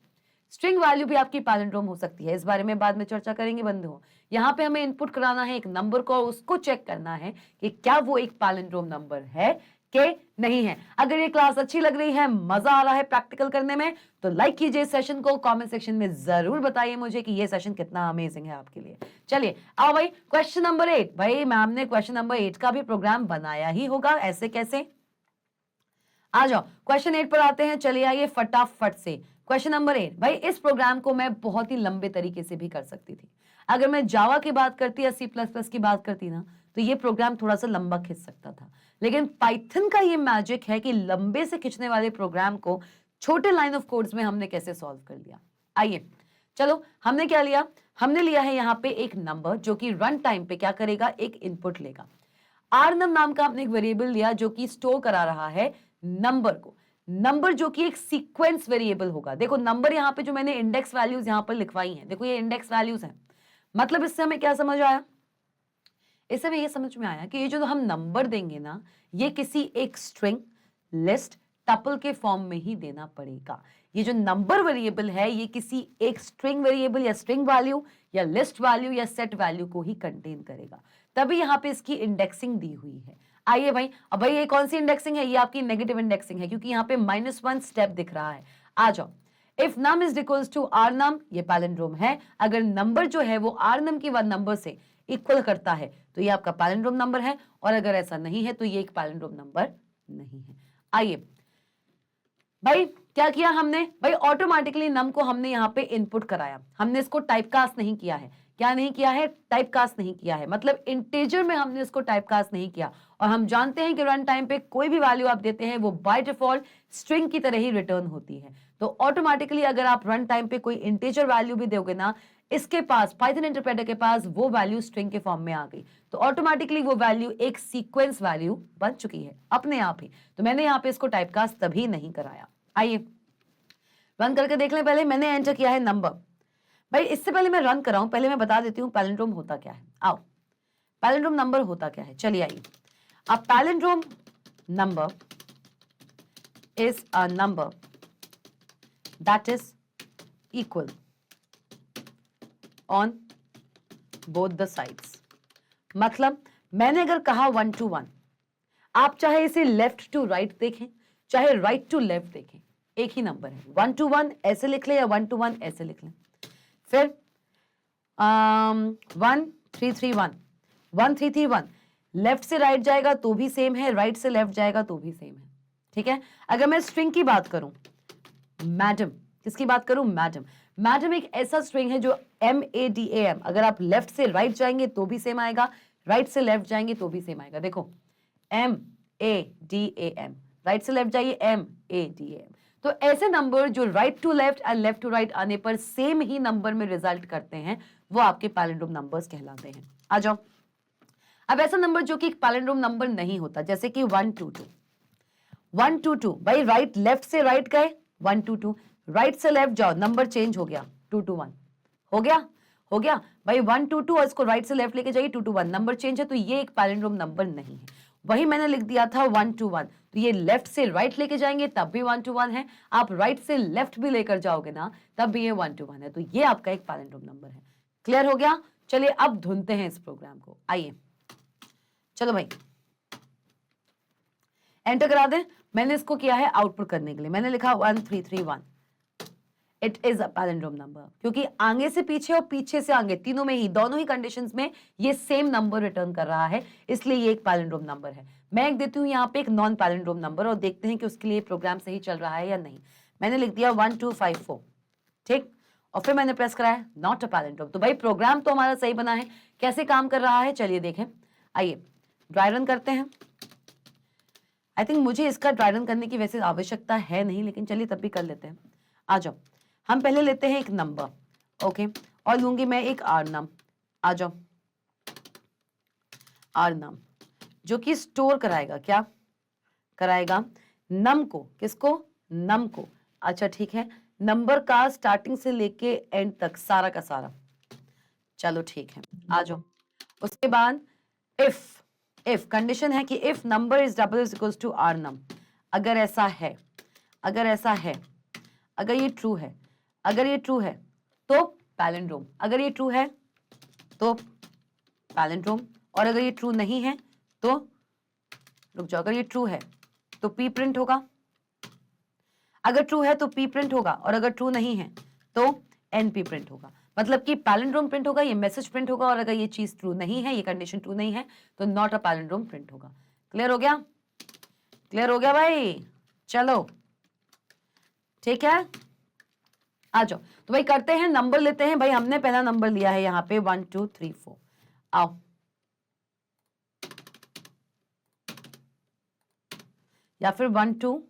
स्ट्रिंग वैल्यू भी आपकी पैलिंड्रोम हो सकती है, इस बारे में बाद में चर्चा करेंगे बंधुओं। यहाँ पे हमें इनपुट कराना है एक नंबर को और उसको चेक करना है कि क्या वो एक पैलिंड्रोम नंबर है कि नहीं है। अगर ये क्लास अच्छी लग रही है, मजा आ रहा है प्रैक्टिकल करने में, तो लाइक कीजिए सेशन को, कमेंट सेक्शन में जरूर बताइए मुझे कि ये सेशन कितना अमेजिंग है आपके लिए। चलिए आओ भाई, क्वेश्चन नंबर 8। भाई मैम ने क्वेश्चन नंबर 8 का भी प्रोग्राम बनाया ही होगा, ऐसे कैसे? आ जाओ क्वेश्चन 8 पर आते हैं। चलिए आइए फटाफट से क्वेश्चन नंबर 8। भाई इस प्रोग्राम को मैं बहुत ही लंबे तरीके से भी कर सकती थी। अगर मैं जावा की बात करती या C++ की बात करती ना, तो ये प्रोग्राम थोड़ा सा लंबा खिंच सकता था। लेकिन पाइथन का ये मैजिक है कि लंबे से खिंचने वाले प्रोग्राम को छोटे लाइन ऑफ कोड्स में हमने कैसे सॉल्व कर लिया। आइए चलो, हमने क्या लिया? हमने लिया है यहाँ पे एक नंबर जो कि रन टाइम पे क्या करेगा? एक इनपुट लेगा। आरनम नाम का आपने एक वेरिएबल लिया जो कि स्टोर करा रहा है नंबर को। नंबर जो कि एक सीक्वेंस वेरिएबल होगा। देखो नंबर यहाँ पे जो मैंने इंडेक्स वैल्यूज यहाँ पर लिखवाई हैं, देखो ये इंडेक्स वैल्यूज हैं। मतलब इससे हमें क्या समझ आया? इससे हमें ये समझ में आया कि ये जो हम नंबर देंगे ना, ये किसी एक स्ट्रिंग, लिस्ट, टपल के फॉर्म में ही देना पड़ेगा। ये जो नंबर वेरिएबल है ये किसी एक स्ट्रिंग वेरिएबल या स्ट्रिंग वैल्यू या लिस्ट वैल्यू या सेट वैल्यू को ही कंटेन करेगा, तभी यहाँ पे इसकी इंडेक्सिंग दी हुई है। आइए भाई, अब भाई ये कौन सी इंडेक्सिंग है? ये आपकी नेगेटिव इंडेक्सिंग है, क्योंकि यहाँ पे -1 स्टेप दिख रहा है। आ जाओ, if num is equals to rnum, ये पैलिंड्रोम है। अगर नंबर जो है वो rnum की वन नंबर से इक्वल करता है तो ये आपका पैलिंड्रोम नंबर है, और अगर ऐसा नहीं है तो ये एक पैलिंड्रोम नंबर नहीं है। आइए भाई, क्या किया हमने? भाई ऑटोमेटिकली नम को हमने यहाँ पे इनपुट कराया, हमने इसको टाइपकास्ट नहीं किया है। क्या नहीं किया है? टाइपकास्ट नहीं किया है, मतलब इंटीजर में हमने इसको टाइपकास्ट नहीं किया। और हम जानते हैं कि रन टाइम पे कोई भी वैल्यू आप देते हैं वो बाय डिफॉल्ट स्ट्रिंग की तरह ही रिटर्न होती है। तो ऑटोमेटिकली अगर आप रन टाइम पे कोई इंटीजर वैल्यू भी दोगे ना, इसके पास, पाइथन इंटरप्रेटर के पास, वो वैल्यू स्ट्रिंग के फॉर्म में आ गई, तो ऑटोमेटिकली वो वैल्यू एक सीक्वेंस वैल्यू बन चुकी है अपने आप ही। तो मैंने यहाँ पे इसको टाइपकास्ट तभी नहीं कराया। आइए, रन करके देख लें। पहले मैंने एंटर किया है नंबर। भाई इससे पहले मैं रन कराऊं, पहले मैं बता देती हूँ पैलिंड्रोम होता क्या है। आओ, पैलिंड्रोम नंबर होता क्या है, चलिए आइए। अब palindrome number is a number that is equal on both the sides. मतलब मैंने अगर कहा 1 to 1, आप चाहे इसे लेफ्ट टू राइट देखें, चाहे राइट टू लेफ्ट देखें, एक ही नंबर है। 1 to 1 ऐसे लिख लें या 1 to 1 ऐसे लिख लें। फिर 1 3 3 1, 1 3 3 1, लेफ्ट से राइट जाएगा तो भी सेम है, राइट से लेफ्ट जाएगा तो भी सेम है। ठीक है। अगर मैं स्ट्रिंग की बात करूं, मैडम, किसकी बात करूं, मैडम। मैडम एक ऐसा स्ट्रिंग है जो MADAM, अगर आप लेफ्ट से राइट जाएंगे तो भी सेम आएगा, राइट से लेफ्ट जाएंगे तो भी सेम आएगा। देखो MADAM, राइट से लेफ्ट जाइए MADAM। तो ऐसे नंबर जो right to left and left to right आने पर सेम ही नंबर में रिजल्ट करते हैं, वो आपके पैलिंड्रोम नंबर्स कहलाते हैं। आ जाओ। अब ऐसा नंबर जो कि एक पैलिंड्रोम नंबर नहीं होता, जैसे कि 1 2 2, 1 2 2, भाई राइट लेफ्ट से राइट गए 1 2 2, राइट से लेफ्ट जाओ नंबर चेंज हो गया 2 2 1, हो गया, हो गया भाई 1 2 2, और इसको राइट से लेफ्ट लेके जाइए 2 2 1, नंबर चेंज है, तो ये एक पैलिंड्रोम नंबर नहीं है। वही मैंने लिख दिया था 1 2 1, तो ये लेफ्ट से राइट लेके जाएंगे तब भी 1 2 1 है, आप राइट से लेफ्ट भी लेकर जाओगे ना तब भी ये 1 2 1 है, तो ये आपका एक पैलिंड्रोम नंबर है। क्लियर हो गया। चलिए अब ढूंढते हैं इस प्रोग्राम को, आइए। चलो भाई एंटर करा दें। मैंने इसको किया है आउटपुट करने के लिए, मैंने लिखा 1 3 3 1। It is a palindrome number, क्योंकि आगे से पीछे और पीछे से आगे तीनों में ही, दोनों ही कंडीशंस में ये सेम नंबर रिटर्न कर रहा है, इसलिए ये एक पैलिंड्रोम नंबर है। मैं एक देती हूँ यहाँ पे एक नॉन पैलिंड्रोम नंबर और देखते हैं कि उसके लिए प्रोग्राम सही चल रहा है या नहीं। मैंने लिख दिया 1 2 5 4, ठीक, और फिर मैंने प्रेस करा है नॉट अ पैलिंड्रोम। तो भाई प्रोग्राम तो हमारा सही बना है, कैसे काम कर रहा है चलिए देखें। आइए ड्राई रन करते हैं। आई थिंक मुझे इसका ड्राई रन करने की वैसे आवश्यकता है नहीं, लेकिन चलिए तब भी कर लेते हैं। आ जाओ, हम पहले लेते हैं एक नंबर, ओके, और लूंगी मैं एक आर नम। आ जाओ, आर नम जो कि स्टोर कराएगा, क्या कराएगा, नम को, किसको, नम को। अच्छा ठीक है, नंबर का स्टार्टिंग से लेके एंड तक सारा का सारा, चलो ठीक है। आ जाओ, उसके बाद इफ कंडीशन है कि if number is double is equals to r num, अगर ऐसा है, अगर ऐसा है, अगर ये ट्रू है, अगर ये ट्रू है तो पैलिंड्रोम, अगर ये ट्रू है तो पैलिंड्रोम, और अगर ये ट्रू नहीं है तो, रुक जाओ, अगर ये ट्रू है तो पी प्रिंट होगा, अगर ट्रू है तो पी प्रिंट होगा, और अगर ट्रू नहीं है तो एनपी प्रिंट होगा। मतलब कि पैलिंड्रोम प्रिंट होगा, ये मैसेज प्रिंट होगा, और अगर ये चीज ट्रू नहीं है, ये कंडीशन ट्रू नहीं है, तो नॉट अ पैलिंड्रोम प्रिंट होगा। क्लियर हो गया, क्लियर हो गया भाई। चलो ठीक है, आ जाओ। तो भाई करते हैं, नंबर लेते हैं। भाई हमने पहला नंबर लिया है यहाँ पे 1 2 3 4, आओ, या फिर 1 2,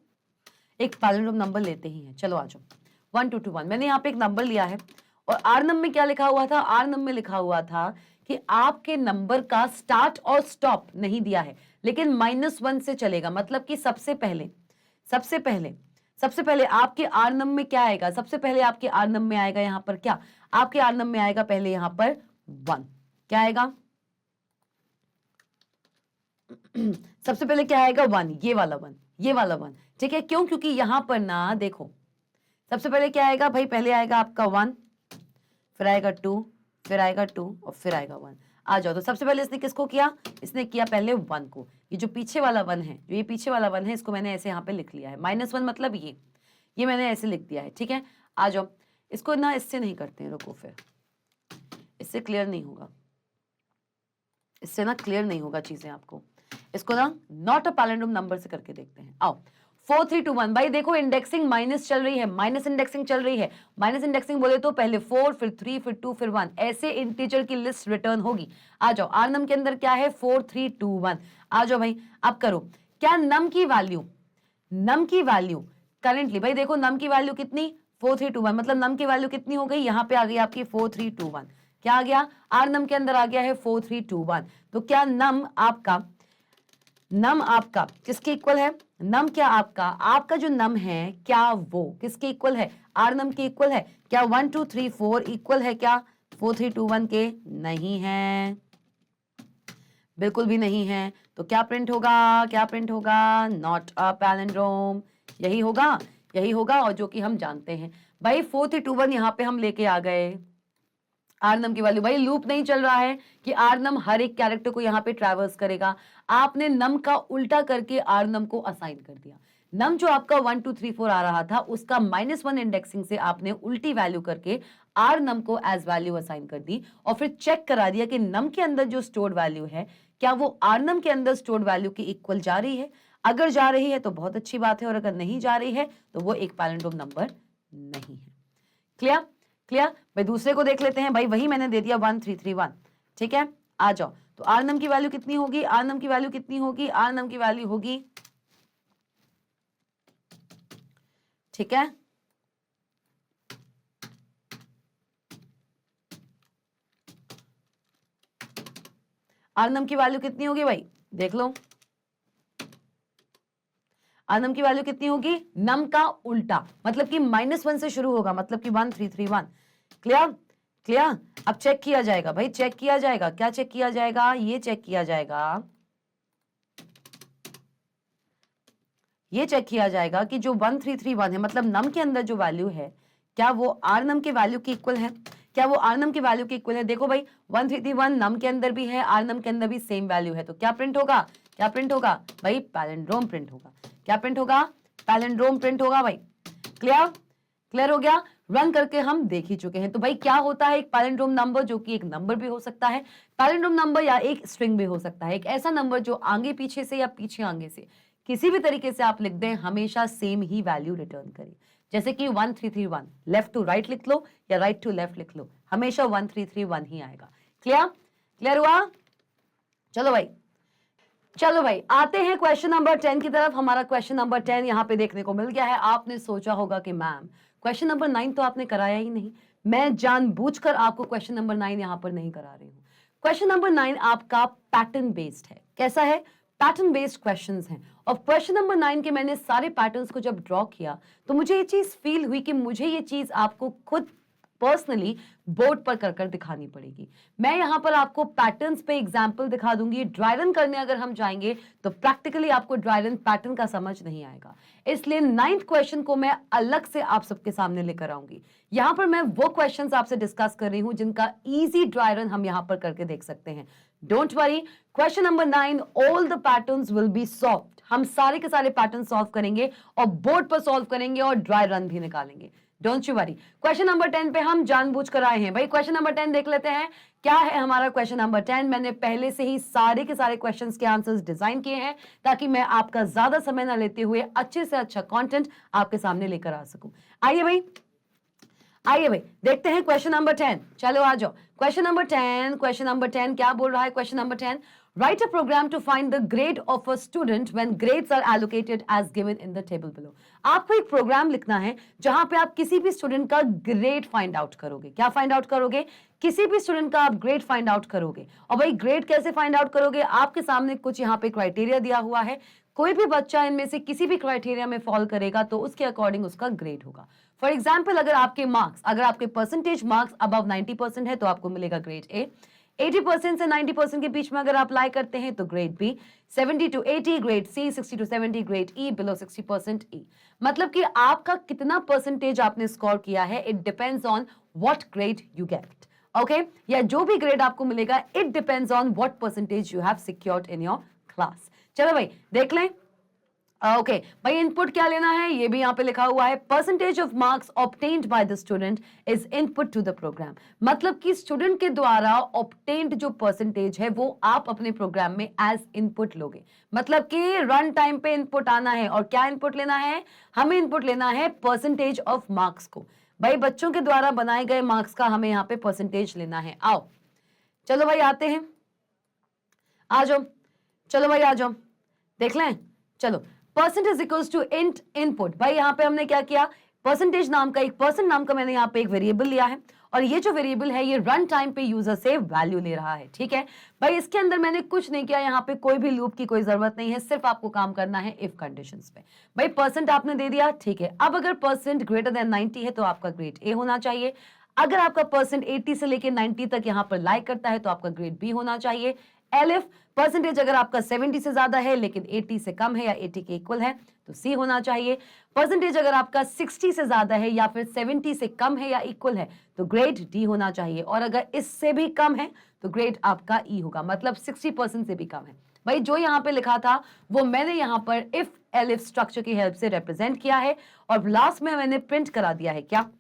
एक पैलिंड्रोम नंबर लेते ही हैं। चलो आ जाओ, 1 2 2 1, मैंने यहाँ पे एक नंबर लिया है, और आर नंबर में क्या लिखा हुआ था, आर नंबर में लिखा हुआ था कि आपके नंबर का स्टार्ट और स्टॉप नहीं दिया है, लेकिन -1 से चलेगा। मतलब कि सबसे पहले आपके आर नंबर में क्या आएगा, सबसे पहले आपके आर नंबर में आएगा यहाँ पर क्या, आपके आर नंबर में आएगा पहले यहाँ पर 1, क्या आएगा सबसे पहले क्या आएगा 1, ये वाला 1, ये वाला 1, ठीक है। क्यों, क्योंकि यहां पर ना देखो, सबसे पहले क्या आएगा भाई, पहले आएगा आपका 1, फिर आएगा 2, फिर आएगा 2, और फिर आएगा 1। आ जाओ, तो सबसे पहले इसने किसको किया, इसने किया पहले 1 को। ये जो पीछे वाला 1 है, जो ये पीछे वाला 1 है, इसको मैंने ऐसे यहाँ पे लिख लिया है, -1 मतलब ये मैंने ऐसे लिख दिया है, ठीक है। आ जाओ, इसको ना इससे नहीं करते हैं, रुको, फिर इससे क्लियर नहीं होगा, इससे ना क्लियर नहीं होगा चीजें आपको, इसको ना नॉट अ पैलिंड्रोम नंबर से करके देखते हैं। आओ, 4 3 2 1, भाई देखो इंडेक्सिंग माइनस चल रही है, माइनस इंडेक्सिंग चल रही है। माइनस इंडेक्सिंग बोले तो पहले 4, फिर 3, फिर 2, फिर 1, ऐसे इंटीजर की लिस्ट रिटर्न होगी। आ जाओ, आर नम के अंदर क्या है, 4 3 2 1। आ जाओ भाई, अब करो, क्या नम की वैल्यू करेंटली, भाई देखो नम की वैल्यू कितनी, 4 3 2 1, मतलब नम की वैल्यू कितनी हो गई, यहाँ पे आ गई आपकी 4 3 2 1। क्या आ गया, आर नम के अंदर आ गया है 4 3 2 1। तो क्या नम आपका किसके इक्वल है, नम क्या आपका जो नम है, क्या वो किसके इक्वल है, आर नम के इक्वल है क्या? 1 2 3 4 इक्वल है क्या 4 3 2 1 के? नहीं है, बिल्कुल भी नहीं है। तो क्या प्रिंट होगा? क्या प्रिंट होगा? Not a palindrome. यही होगा, यही होगा, और जो कि हम जानते हैं भाई 4 3 2 1 यहाँ पे हम लेके आ गए आर नम की वैल्यू। भाई लूप नहीं चल रहा है कि आर नम हर एक कैरेक्टर को यहाँ पे ट्रैवर्स करेगा, आपने नम का उल्टा करके आर नम को असाइन कर दिया। नम जो आपका 1 2 3 4 आ रहा था उसका -1 इंडेक्सिंग से आपने उल्टी वैल्यू करके आर नम को एज वैल्यू असाइन कर दी, और फिर चेक करा दिया कि नम के अंदर जो स्टोर्ड वैल्यू है क्या वो आर नम के अंदर स्टोर्ड वैल्यू की इक्वल जा रही है। अगर जा रही है तो बहुत अच्छी बात है, और अगर नहीं जा रही है तो वो एक पैलिंड्रोम नंबर नहीं है। क्लियर? क्लियर? भाई दूसरे को देख लेते हैं। भाई वही मैंने दे दिया 1 3 3 1, ठीक है, आ जाओ। तो आर नम की वैल्यू कितनी होगी? आर नम की वैल्यू कितनी होगी? आर नम की वैल्यू होगी, ठीक है, आर नम की वैल्यू कितनी होगी भाई देख लो। आर नम की वैल्यू कितनी होगी? नम का उल्टा, मतलब कि -1 से शुरू होगा, मतलब कि 1 3 3 1। क्लियर? क्लियर? अब चेक किया जाएगा भाई, चेक किया जाएगा। क्या चेक किया जाएगा? ये चेक किया जाएगा, ये चेक किया जाएगा कि जो 1 3 3 1 है, मतलब नम के अंदर जो वैल्यू है क्या वो आर नम के वैल्यू की इक्वल है? क्या वो आर नम की वैल्यू की इक्वल है? देखो भाई 1 3 3 1 नम के अंदर भी है, आर नम के अंदर भी सेम वैल्यू है, तो क्या प्रिंट होगा? क्या प्रिंट होगा भाई? पैलिंड्रोम प्रिंट होगा। क्या प्रिंट होगा? पैलिंड्रोम प्रिंट होगा भाई। क्लियर? क्लियर हो गया? रन करके हम देख ही चुके हैं। तो भाई क्या होता है एक पैलिंड्रोम नंबर? जो कि एक नंबर भी हो सकता है, पैलिंड्रोम नंबर, या एक स्ट्रिंग भी हो सकता है, एक ऐसा नंबर जो आगे पीछे से या पीछे आगे से किसी भी तरीके से आप लिख दें, हमेशा सेम ही वैल्यू रिटर्न करे। जैसे कि 1 3 3 1 लेफ्ट टू राइट लिख लो या राइट टू लेफ्ट लिख लो, हमेशा 1 3 3 1 ही आएगा। क्लियर? क्लियर हुआ? चलो भाई, चलो भाई आते हैं क्वेश्चन नंबर 10 की तरफ। हमारा क्वेश्चन नंबर 10 यहाँ पे देखने को मिल गया है। आपने सोचा होगा कि मैम क्वेश्चन नंबर 9 तो आपने कराया ही नहीं, मैं जानबूझकर आपको क्वेश्चन नंबर 9 यहाँ पर नहीं करा रही हूँ। क्वेश्चन नंबर 9 आपका पैटर्न बेस्ड है। कैसा है? पैटर्न बेस्ड क्वेश्चंस हैं। और क्वेश्चन नंबर 9 के मैंने सारे पैटर्न्स को जब ड्रॉ किया तो मुझे ये चीज फील हुई कि मुझे ये चीज आपको खुद पर्सनली बोर्ड पर कर दिखानी पड़ेगी। मैं यहां पर आपको पैटर्न्स पे एग्जांपल दिखा दूंगी। ड्राई रन करने अगर हम जाएंगे तो प्रैक्टिकली आपको ड्राई रन पैटर्न का समझ नहीं आएगा, इसलिए 9th क्वेश्चन को मैं अलग से आप सबके सामने लेकर आऊंगी। यहां पर मैं वो क्वेश्चंस आपसे डिस्कस कर रही हूं जिनका इजी ड्राई रन हम यहां पर करके देख सकते हैं। Don't worry, question number 9 all the patterns will be solved. हम सारे के सारे पैटर्न सॉल्व करेंगे और बोर्ड पर सॉल्व करेंगे और ड्राई रन भी निकालेंगे। Don't you worry. Question number 10 पे हम जानबूझकर आए हैं भाई। क्वेश्चन नंबर 10 देख लेते हैं क्या है हमारा क्वेश्चन नंबर 10। मैंने पहले से ही सारे के सारे क्वेश्चंस के आंसर्स डिजाइन किए हैं ताकि मैं आपका ज्यादा समय ना लेते हुए अच्छे से अच्छा कंटेंट आपके सामने लेकर आ सकूं। आइए भाई, आइए भाई देखते हैं क्वेश्चन नंबर 10। चलो आ जाओ। क्वेश्चन नंबर 10, क्वेश्चन नंबर 10 क्या बोल रहा है? Question number 10, write a program to find the grade of a student when grades are allocated as given in the table below। आपको एक प्रोग्राम लिखना है जहां पे आप किसी भी स्टूडेंट का ग्रेड फाइंड आउट करोगे। क्या फाइंड आउट करोगे? किसी भी स्टूडेंट का आप ग्रेड फाइंड आउट करोगे। और भाई ग्रेड कैसे फाइंड आउट करोगे? आपके सामने कुछ यहाँ पे क्राइटेरिया दिया हुआ है, कोई भी बच्चा इनमें से किसी भी क्राइटेरिया में फॉल करेगा तो उसके अकॉर्डिंग उसका ग्रेड होगा। फॉर एग्जाम्पल अगर आपके मार्क्स, अगर आपके परसेंटेज मार्क्स अबव 90% है तो आपको मिलेगा ग्रेड ए। 80% से 90% के बीच में अगर आप अप्लाई करते हैं तो grade B, 70 to 80 grade C, 60 to 70 grade E, below 60% E. मतलब कि आपका कितना परसेंटेज आपने स्कोर किया है, it depends on what grade you get. Okay, या जो भी ग्रेड आपको मिलेगा it depends on what percentage you have secured in your class. चलो भाई देख लें। ओके भाई इनपुट क्या लेना है ये भी यहाँ पे लिखा हुआ है। Percentage of marks obtained by the student is input to the program. मतलब कि स्टूडेंट के द्वारा ऑब्टेन्ड जो परसेंटेज है वो आप अपने प्रोग्राम में एज इनपुट लोगे। मतलब कि रन टाइम पे इनपुट आना है। और क्या इनपुट लेना है? हमें इनपुट लेना है परसेंटेज ऑफ मार्क्स को। भाई बच्चों के द्वारा बनाए गए मार्क्स का हमें यहाँ पे परसेंटेज लेना है। आओ चलो भाई आते हैं, आ जाओ। चलो भाई आ जाओ, देख लें। चलो percentage equals to int input. भाई यहाँ पे हमने क्या किया? परसेंटेज नाम का एक परसेंट नाम का मैंने यहाँ पे एक वेरिएबल लिया है और ये जो वेरिएबल है ये रन टाइम पे यूजर से वैल्यू ले रहा है, ठीक है भाई। इसके अंदर मैंने कुछ नहीं किया, यहाँ पे कोई भी लूप की कोई जरूरत नहीं है, सिर्फ आपको काम करना है इफ कंडीशंस पे। भाई परसेंट आपने दे दिया, ठीक है। अब अगर परसेंट ग्रेटर देन 90 है तो आपका ग्रेड ए होना चाहिए। अगर आपका परसेंट 80 से लेके 90 तक यहाँ पर लाइक करता है तो आपका ग्रेड बी होना चाहिए। एलिफ परसेंटेज अगर आपका 70 से ज्यादा है लेकिन 80 से कम है या 80 के इक्वल है तो सी होना चाहिए। परसेंटेज अगर आपका 60 से ज्यादा है या फिर 70 से कम है या इक्वल है तो ग्रेड डी होना चाहिए। और अगर इससे भी कम है तो ग्रेड आपका ई होगा, मतलब 60% से भी कम है। भाई जो यहाँ पे लिखा था वो मैंने यहाँ पर इफ एलिफ स्ट्रक्चर की हेल्प से रिप्रेजेंट किया है और लास्ट में मैंने प्रिंट करा दिया है क्या,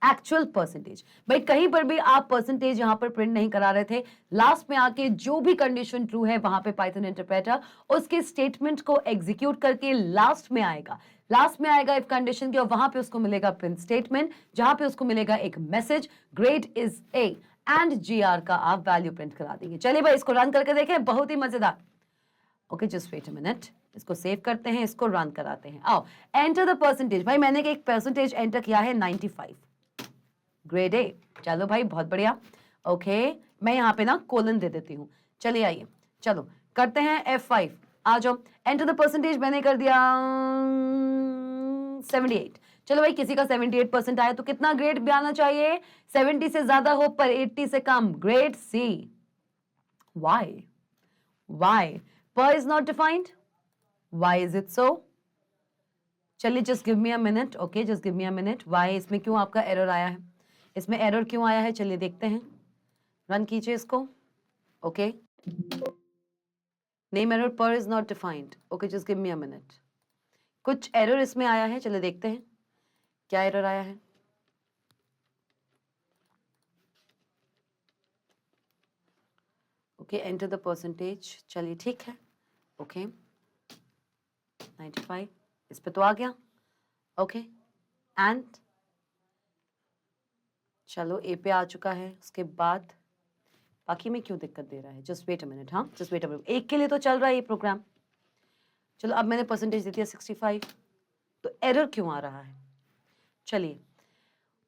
एक्चुअल परसेंटेज। भाई कहीं पर भी आप परसेंटेज यहां पर प्रिंट नहीं करा रहे थे, लास्ट में आके जो भी कंडीशन ट्रू है वहां पे पाइथन इंटरप्रेटर उसके स्टेटमेंट को एग्जीक्यूट करके लास्ट में आएगा इफ कंडीशन के, और वहां पे उसको मिलेगा प्रिंट स्टेटमेंट जहां पे उसको मिलेगा एक message grade is A and जीआर का आप वैल्यू प्रिंट करा देंगे। चलिए भाई इसको रन करके देखें, बहुत ही मजेदार। Okay just wait a minute, इसको सेव करते हैं, इसको रन कराते हैं। आओ एंटर द परसेंटेज। भाई मैंने एक परसेंटेज एंटर किया है 95, ग्रेड ए। चलो भाई बहुत बढ़िया। ओके मैं यहाँ पे ना कोलन दे देती हूँ। चलिए आइए, चलो करते हैं F5, आ जाओ। एंटर द परसेंटेज मैंने कर दिया 78। चलो भाई किसी का 78% आया तो कितना ग्रेड भी आना चाहिए, 70 से ज्यादा हो पर 80 से कम, grade C. Why per is not defined, why is it so. चलिए just give me a minute, okay just give me a minute. Why इसमें क्यों आपका एरर आया है, इसमें एरर क्यों आया है, चलिए देखते हैं। रन कीजिए इसको। ओके नेम एरर पर is not defined, okay just give me a minute. कुछ एरर इसमें आया है, चलिए देखते हैं क्या एरर आया है। ओके एंटर द परसेंटेज, चलिए ठीक है। ओके 95 इस पे तो आ गया। ओके एंड चलो ए पे आ चुका है, उसके बाद बाकी में क्यों दिक्कत दे रहा है, जस्ट वेट अ मिनट। हाँ जस्ट वेट अ मिनट, एक के लिए तो चल रहा है ये प्रोग्राम। चलो अब मैंने परसेंटेज दे दिया 65, तो एरर क्यों आ रहा है। चलिए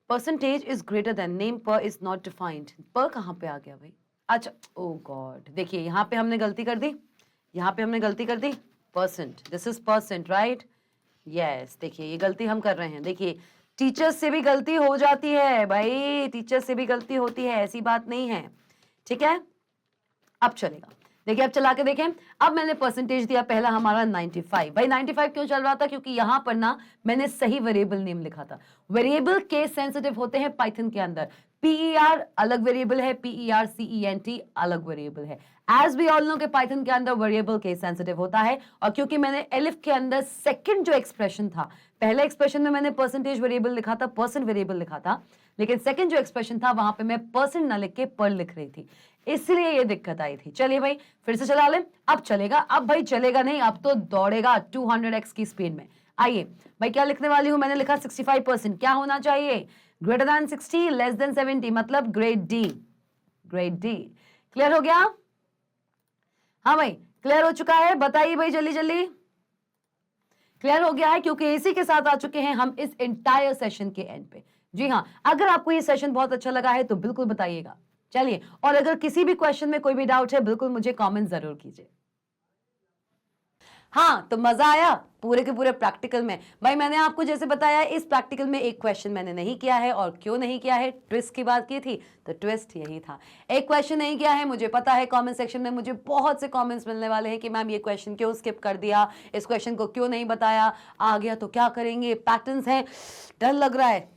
percentage is greater than name पर इज नॉट डिफाइंड, पर कहाँ पे आ गया भाई। अच्छा ओ गॉड, देखिए यहाँ पे हमने गलती कर दी, percent, this is percent right, yes. देखिए ये गलती हम कर रहे हैं, देखिए टीचर्स से भी गलती हो जाती है भाई, टीचर्स से भी गलती होती है, ऐसी बात नहीं है, ठीक है। अब चलेगा, देखिए अब चला के देखें। अब मैंने परसेंटेज दिया पहला हमारा 95। भाई 95 क्यों चल रहा था, क्योंकि यहां पर ना मैंने सही वेरिएबल नेम लिखा था। वेरिएबल केस सेंसिटिव होते हैं पाइथन के अंदर, PER अलग वेरिएबल है, PERCENT अलग वेरिएबल है। एज वी ऑल नो के पाइथन के अंदर वेरिएबल केस सेंसिटिव होता है। और क्योंकि मैंने एलिफ के अंदर सेकंड जो एक्सप्रेशन था, पहले एक्सप्रेशन में मैंने परसेंटेज वेरिएबल लिखा था, परसेंट वेरिएबल लिखा था, लेकिन सेकंड जो एक्सप्रेशन था वहां पे मैं परसेंट ना लिख के पर लिख रही थी, इसलिए ये दिक्कत आई थी। चलिए भाई फिर से चला लें, अब चलेगा। अब भाई चलेगा नहीं, अब तो दौड़ेगा 200x की स्पीड में। आइए भाई क्या लिखने वाली हूं, मैंने लिखा 65%, क्या होना चाहिए, ग्रेटर देन 60 लेस देन 70, मतलब ग्रेड डी। क्लियर हो गया। हाँ भाई क्लियर हो चुका है, बताइए भाई जल्दी जल्दी। क्लियर हो गया है, क्योंकि इसी के साथ आ चुके हैं हम इस एंटायर सेशन के एंड पे। जी हाँ, अगर आपको ये सेशन बहुत अच्छा लगा है तो बिल्कुल बताइएगा। चलिए, और अगर किसी भी क्वेश्चन में कोई भी डाउट है बिल्कुल मुझे कमेंट जरूर कीजिए। हाँ तो मजा आया पूरे के पूरे प्रैक्टिकल में। भाई मैंने आपको जैसे बताया इस प्रैक्टिकल में एक क्वेश्चन मैंने नहीं किया है, और क्यों नहीं किया है, ट्विस्ट की बात की थी तो ट्विस्ट यही था, एक क्वेश्चन नहीं किया है। मुझे पता है कमेंट सेक्शन में मुझे बहुत से कमेंट्स मिलने वाले हैं कि मैम ये क्वेश्चन क्यों स्किप कर दिया, इस क्वेश्चन को क्यों नहीं बताया, आ गया तो क्या करेंगे, पैटर्न्स हैं, डर लग रहा है।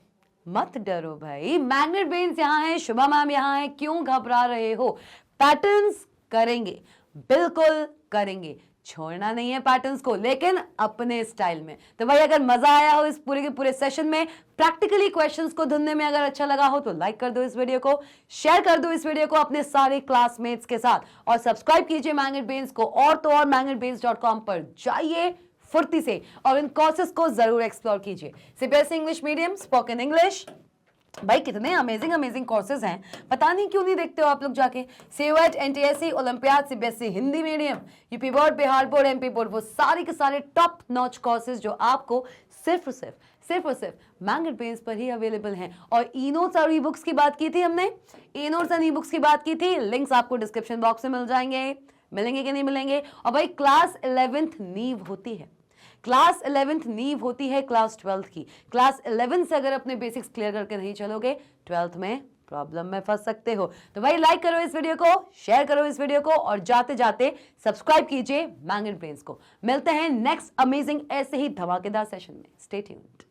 मत डरो भाई, मैग्नेट ब्रेन्स यहाँ है, शुभा मैम यहाँ है, क्यों घबरा रहे हो, पैटर्न्स करेंगे, बिल्कुल करेंगे, छोड़ना नहीं है पैटर्न्स को, लेकिन अपने स्टाइल में। तो भाई अगर मजा आया हो इस पूरे के पूरे सेशन में, प्रैक्टिकली क्वेश्चंस को ढूंढने में अगर अच्छा लगा हो तो लाइक कर दो इस वीडियो को, शेयर कर दो इस वीडियो को अपने सारे क्लासमेट्स के साथ, और सब्सक्राइब कीजिए मैग्नेट ब्रेन्स को। और तो और magnetbrains.com पर जाइए फुर्ती से और इन कोर्सेज को जरूर एक्सप्लोर कीजिए। CBSE English medium, spoken English, भाई कितने अमेजिंग कोर्सेज हैं, पता नहीं क्यों नहीं देखते हो आप लोग जाके। CUET, NTSE, olympiad, CBSE Hindi medium, UP board, Bihar board, MP board, वो सारे के सारे टॉप नॉच कोर्सेज जो आपको सिर्फ सिर्फ और सिर्फ मैंगो पेन्स पर ही अवेलेबल हैं। और ई नोट्स और ई बुक्स की बात की थी हमने, e notes and e books की बात की थी, लिंक्स आपको डिस्क्रिप्शन बॉक्स में मिल जाएंगे। मिलेंगे कि नहीं मिलेंगे? और भाई क्लास 11th नींव होती है, क्लास 11th नींव होती है क्लास 12th की। क्लास 11 से अगर अपने बेसिक्स क्लियर करके नहीं चलोगे, 12th में प्रॉब्लम में फंस सकते हो। तो भाई लाइक करो इस वीडियो को, शेयर करो इस वीडियो को, और जाते जाते सब्सक्राइब कीजिए मैंगो ब्रेन्स को। मिलते हैं नेक्स्ट अमेजिंग ऐसे ही धमाकेदार सेशन में। Stay tuned.